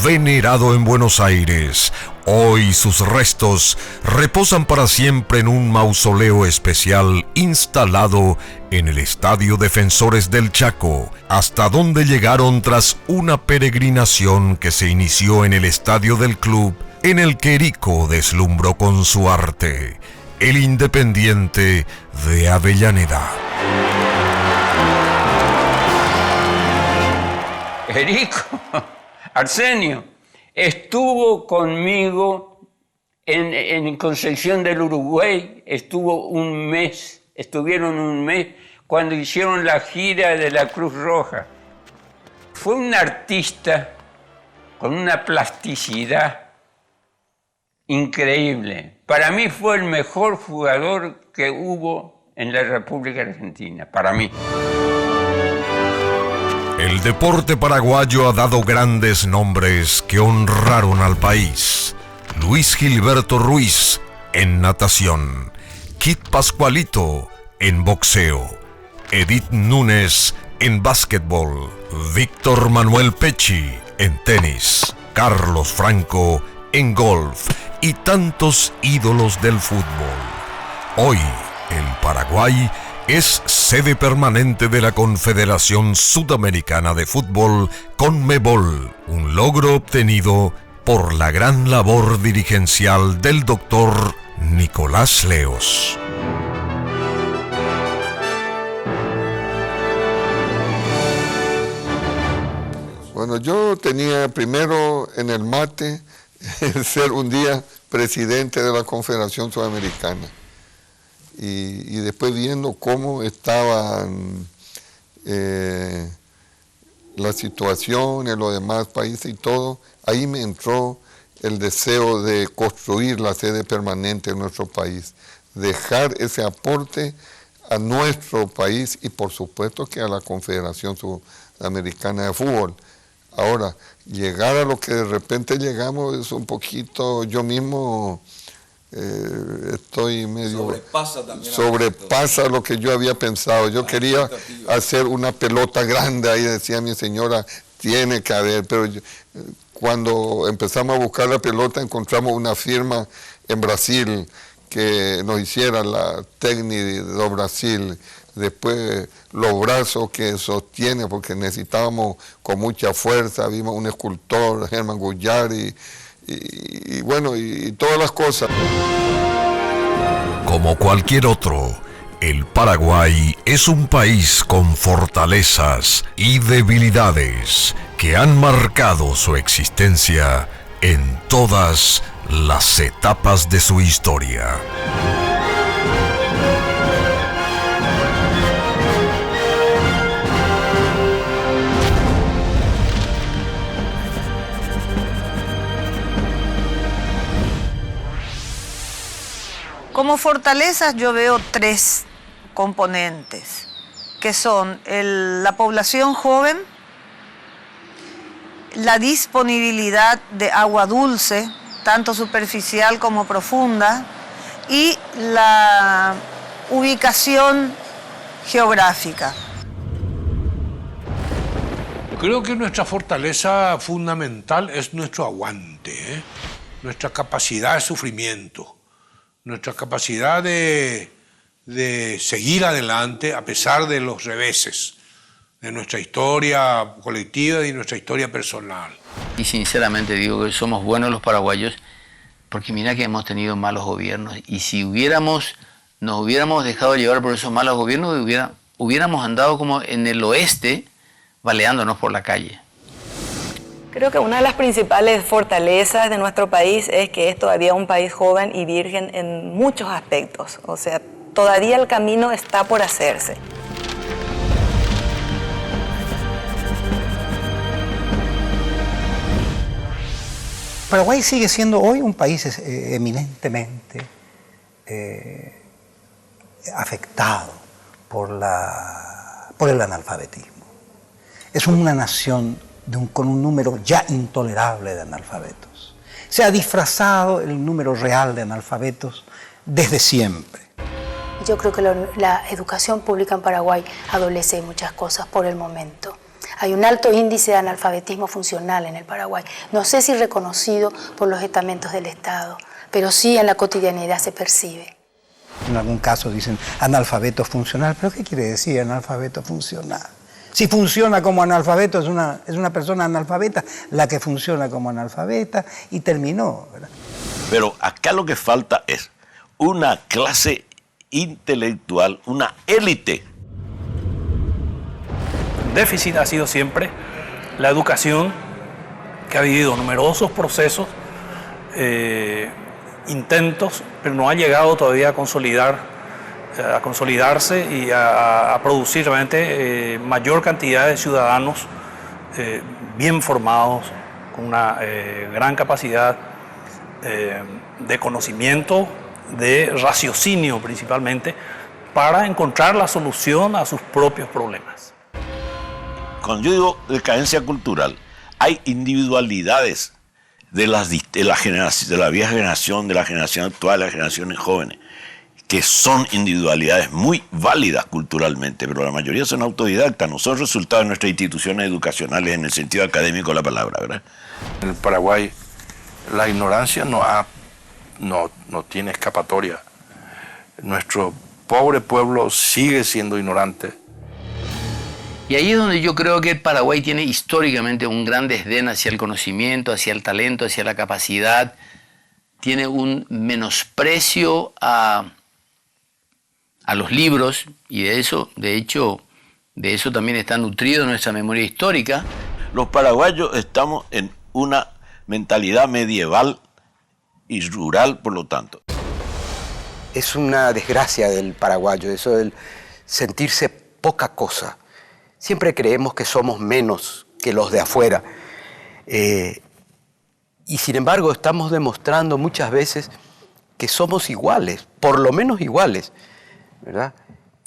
Venerado en Buenos Aires, hoy sus restos reposan para siempre en un mausoleo especial instalado en el Estadio Defensores del Chaco, hasta donde llegaron tras una peregrinación que se inició en el estadio del club, en el que Erico deslumbró con su arte, el Independiente de Avellaneda. Erico, Arsenio, estuvo conmigo en Concepción del Uruguay, estuvieron un mes cuando hicieron la gira de la Cruz Roja. Fue un artista con una plasticidad increíble. Para mí fue el mejor jugador que hubo en la República Argentina, para mí. El deporte paraguayo ha dado grandes nombres que honraron al país. Luis Gilberto Ruiz en natación, Kit Pascualito en boxeo, Edith Núñez en básquetbol, Víctor Manuel Pecci en tenis, Carlos Franco en golf y tantos ídolos del fútbol. Hoy, el Paraguay es sede permanente de la Confederación Sudamericana de Fútbol, CONMEBOL, un logro obtenido por la gran labor dirigencial del doctor Nicolás Leos. Bueno, yo tenía primero en el mate el ser un día presidente de la Confederación Sudamericana. Y después viendo cómo estaban la situación en los demás países y todo, ahí me entró el deseo de construir la sede permanente en nuestro país, dejar ese aporte a nuestro país y por supuesto que a la Confederación Sudamericana de Fútbol. Ahora, llegar a lo que de repente llegamos es un poquito, yo mismo estoy medio... Sobrepasa lo que yo había pensado. Yo quería hacer una pelota grande, ahí decía mi señora, tiene que haber, pero cuando empezamos a buscar la pelota encontramos una firma en Brasil que nos hiciera la técnica de Brasil. Después los brazos que sostiene, porque necesitábamos con mucha fuerza, vimos un escultor, Germán Gullar, y bueno, y todas las cosas. Como cualquier otro, el Paraguay es un país con fortalezas y debilidades que han marcado su existencia en todas las etapas de su historia. Como fortalezas yo veo tres componentes, que son la población joven, la disponibilidad de agua dulce, tanto superficial como profunda, y la ubicación geográfica. Creo que nuestra fortaleza fundamental es nuestro aguante, nuestra capacidad de sufrimiento, nuestra capacidad de seguir adelante a pesar de los reveses de nuestra historia colectiva y nuestra historia personal. Y sinceramente digo que somos buenos los paraguayos porque mira que hemos tenido malos gobiernos y si nos hubiéramos dejado llevar por esos malos gobiernos, hubiéramos andado como en el oeste baleándonos por la calle. Creo que una de las principales fortalezas de nuestro país es que es todavía un país joven y virgen en muchos aspectos. O sea, todavía el camino está por hacerse. Paraguay sigue siendo hoy un país eminentemente afectado por el analfabetismo. Es una nación con un número ya intolerable de analfabetos. Se ha disfrazado el número real de analfabetos desde siempre. Yo creo que la educación pública en Paraguay adolece de muchas cosas por el momento. Hay un alto índice de analfabetismo funcional en el Paraguay. No sé si reconocido por los estamentos del Estado, pero sí en la cotidianidad se percibe. En algún caso dicen analfabeto funcional, pero ¿qué quiere decir analfabeto funcional? Si funciona como analfabeto, es una persona analfabeta, la que funciona como analfabeta y terminó, ¿verdad? Pero acá lo que falta es una clase intelectual, una élite. El déficit ha sido siempre la educación, que ha vivido numerosos procesos, intentos, pero no ha llegado todavía a consolidarse y a producir realmente mayor cantidad de ciudadanos bien formados, con una gran capacidad de conocimiento, de raciocinio principalmente, para encontrar la solución a sus propios problemas. Cuando yo digo decadencia cultural, hay individualidades de la vieja generación, de la generación actual, de las generaciones jóvenes, que son individualidades muy válidas culturalmente, pero la mayoría son autodidactas, no son resultado de nuestras instituciones educacionales en el sentido académico de la palabra, ¿verdad? En el Paraguay la ignorancia no tiene escapatoria. Nuestro pobre pueblo sigue siendo ignorante. Y ahí es donde yo creo que el Paraguay tiene históricamente un gran desdén hacia el conocimiento, hacia el talento, hacia la capacidad. Tiene un menosprecio a los libros y de eso también está nutrido nuestra memoria histórica. Los paraguayos estamos en una mentalidad medieval y rural, por lo tanto. Es una desgracia del paraguayo, eso del sentirse poca cosa. Siempre creemos que somos menos que los de afuera. Y sin embargo estamos demostrando muchas veces que somos iguales, por lo menos iguales, ¿verdad?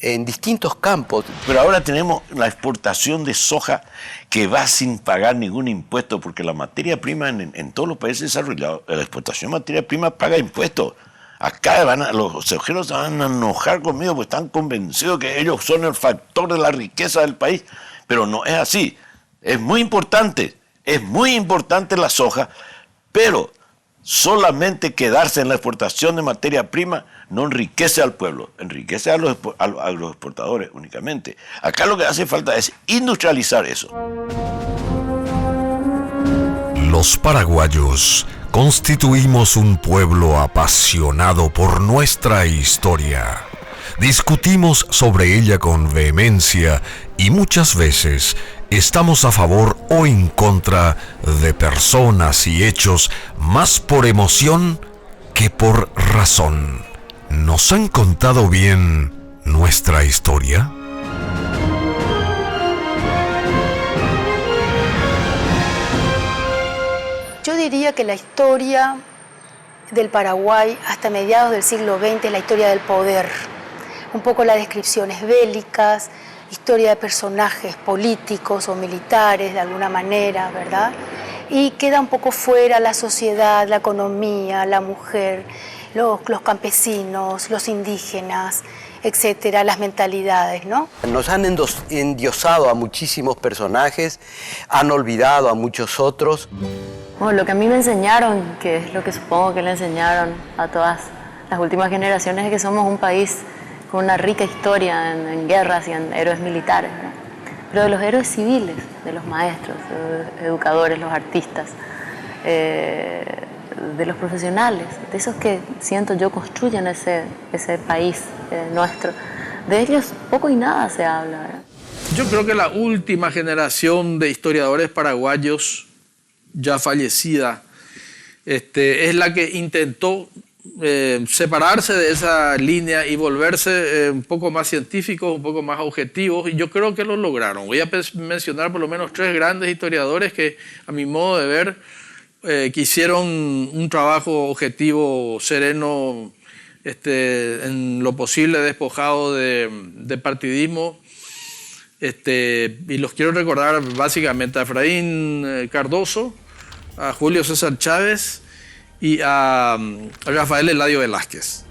En distintos campos. Pero ahora tenemos la exportación de soja que va sin pagar ningún impuesto, porque la materia prima en todos los países desarrollados, la exportación de materia prima paga impuestos. Acá los sojeros se van a enojar conmigo porque están convencidos que ellos son el factor de la riqueza del país, pero no es así. Es muy importante la soja, pero solamente quedarse en la exportación de materia prima no enriquece al pueblo, enriquece a los exportadores únicamente. Acá lo que hace falta es industrializar eso. Los paraguayos constituimos un pueblo apasionado por nuestra historia. Discutimos sobre ella con vehemencia y muchas veces estamos a favor o en contra de personas y hechos más por emoción que por razón. ¿Nos han contado bien nuestra historia? Yo diría que la historia del Paraguay hasta mediados del siglo XX es la historia del poder. Un poco las descripciones bélicas, historia de personajes políticos o militares de alguna manera, ¿verdad? Y queda un poco fuera la sociedad, la economía, la mujer, los campesinos, los indígenas. etcétera, las mentalidades, ¿no? Nos han endiosado a muchísimos personajes, han olvidado a muchos otros. Bueno, lo que a mí me enseñaron, que es lo que supongo que le enseñaron a todas las últimas generaciones, es que somos un país con una rica historia en guerras y en héroes militares, ¿no? Pero de los héroes civiles, de los maestros, de los educadores, los artistas, de los profesionales, de esos que siento yo construyen ese país nuestro, de ellos poco y nada se habla, ¿verdad? Yo creo que la última generación de historiadores paraguayos ya fallecida es la que intentó separarse de esa línea y volverse un poco más científicos, un poco más objetivos, y yo creo que lo lograron. Voy a mencionar por lo menos 3 grandes historiadores que, a mi modo de ver, que hicieron un trabajo objetivo, sereno, en lo posible despojado de partidismo, y los quiero recordar básicamente a Efraín Cardoso, a Julio César Chávez y a Rafael Eladio Velázquez.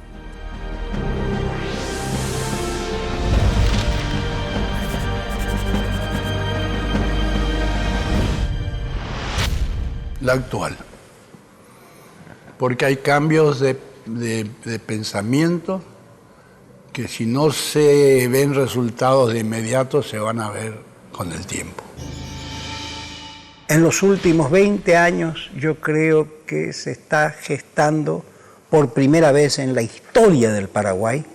La actual, porque hay cambios de pensamiento que si no se ven resultados de inmediato se van a ver con el tiempo. En los últimos 20 años yo creo que se está gestando por primera vez en la historia del Paraguay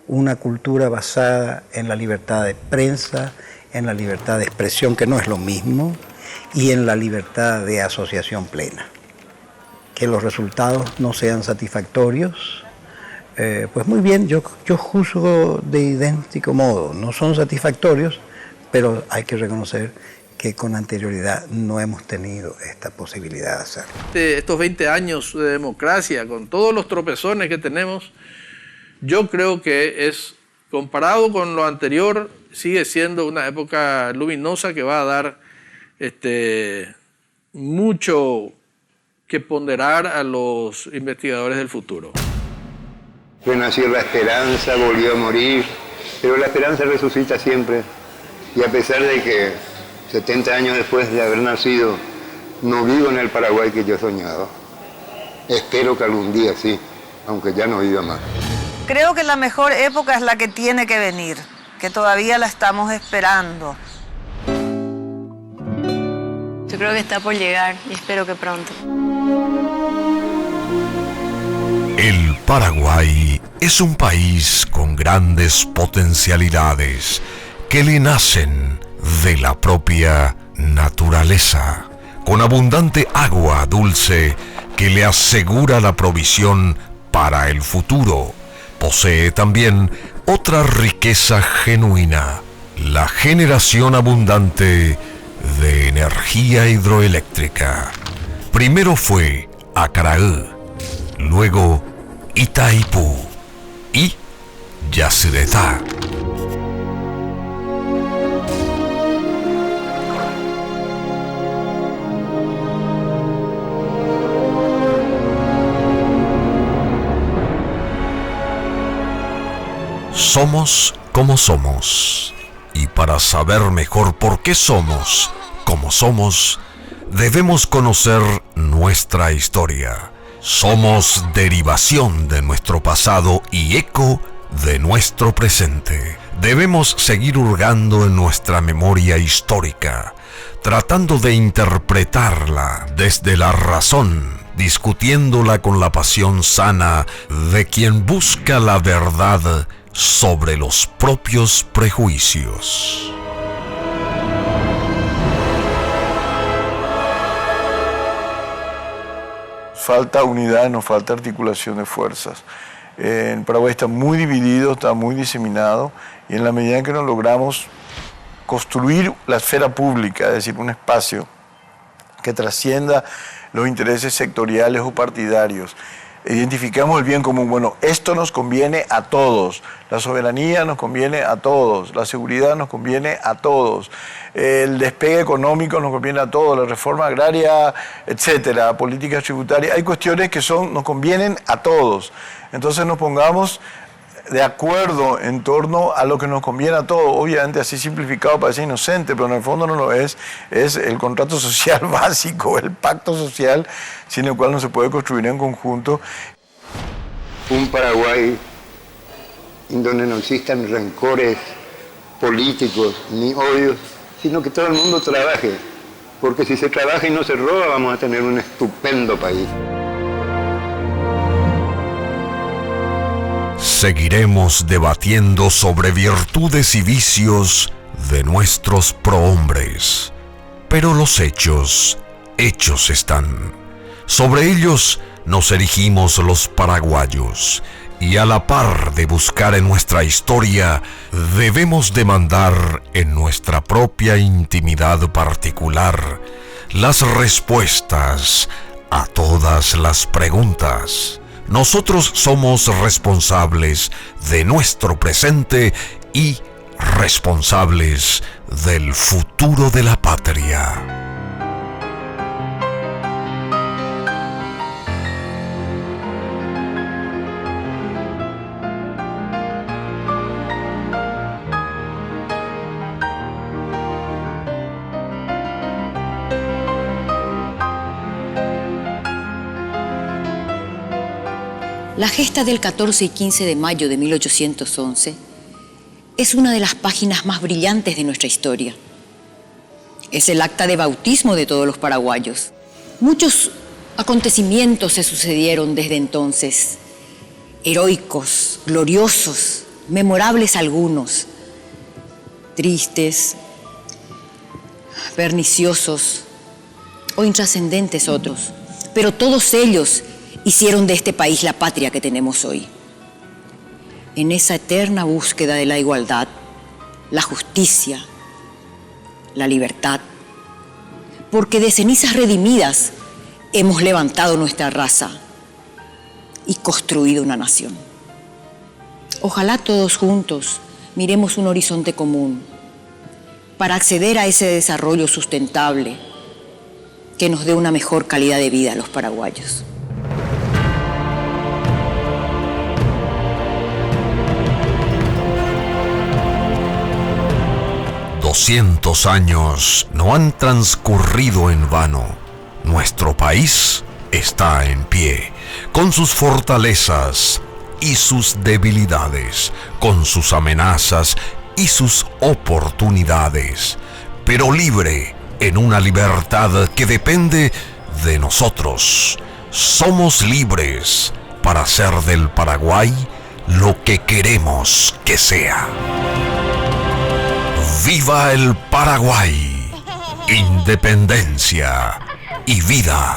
una cultura basada en la libertad de prensa, en la libertad de expresión, que no es lo mismo, y en la libertad de asociación plena. Que los resultados no sean satisfactorios, pues muy bien, yo juzgo de idéntico modo, no son satisfactorios, pero hay que reconocer que con anterioridad no hemos tenido esta posibilidad de hacerlo. Estos 20 años de democracia, con todos los tropezones que tenemos, yo creo que comparado con lo anterior, sigue siendo una época luminosa que va a dar mucho que ponderar a los investigadores del futuro. Renació la esperanza, volvió a morir, pero la esperanza resucita siempre. Y a pesar de que 70 años después de haber nacido, no vivo en el Paraguay que yo soñaba, espero que algún día sí, aunque ya no viva más. Creo que la mejor época es la que tiene que venir, que todavía la estamos esperando. Yo creo que está por llegar y espero que pronto. El Paraguay es un país con grandes potencialidades que le nacen de la propia naturaleza, con abundante agua dulce que le asegura la provisión para el futuro. Posee también otra riqueza genuina, la generación abundante de energía hidroeléctrica. Primero fue Acaraú, luego Itaipú y Yacyretá. Somos como somos, y para saber mejor por qué somos como somos, debemos conocer nuestra historia. Somos derivación de nuestro pasado y eco de nuestro presente. Debemos seguir hurgando en nuestra memoria histórica, tratando de interpretarla desde la razón, discutiéndola con la pasión sana de quien busca la verdad sobre los propios prejuicios. Falta unidad, nos falta articulación de fuerzas. En Paraguay está muy dividido, está muy diseminado, y en la medida en que nos logramos construir la esfera pública, es decir, un espacio que trascienda los intereses sectoriales o partidarios, identificamos el bien común. Bueno, esto nos conviene a todos. La soberanía nos conviene a todos. La seguridad nos conviene a todos. El despegue económico nos conviene a todos. La reforma agraria, etcétera, políticas tributarias. Hay cuestiones que nos convienen a todos. Entonces nos pongamos de acuerdo en torno a lo que nos conviene a todos. Obviamente así simplificado parece inocente, pero en el fondo no lo es. Es el contrato social básico, el pacto social sin el cual no se puede construir en conjunto. Un Paraguay en donde no existan rencores políticos ni odios, sino que todo el mundo trabaje. Porque si se trabaja y no se roba, vamos a tener un estupendo país. Seguiremos debatiendo sobre virtudes y vicios de nuestros prohombres. Pero los hechos están. Sobre ellos nos erigimos los paraguayos. Y a la par de buscar en nuestra historia, debemos demandar en nuestra propia intimidad particular las respuestas a todas las preguntas. Nosotros somos responsables de nuestro presente y responsables del futuro de la patria. La gesta del 14 y 15 de mayo de 1811 es una de las páginas más brillantes de nuestra historia. Es el acta de bautismo de todos los paraguayos. Muchos acontecimientos se sucedieron desde entonces, heroicos, gloriosos, memorables algunos, tristes, perniciosos o intrascendentes otros, pero todos ellos hicieron de este país la patria que tenemos hoy. En esa eterna búsqueda de la igualdad, la justicia, la libertad, porque de cenizas redimidas hemos levantado nuestra raza y construido una nación. Ojalá todos juntos miremos un horizonte común para acceder a ese desarrollo sustentable que nos dé una mejor calidad de vida a los paraguayos. 200 años no han transcurrido en vano. Nuestro país está en pie, con sus fortalezas y sus debilidades, con sus amenazas y sus oportunidades, pero libre en una libertad que depende de nosotros. Somos libres para hacer del Paraguay lo que queremos que sea. ¡Viva el Paraguay! Independencia y vida.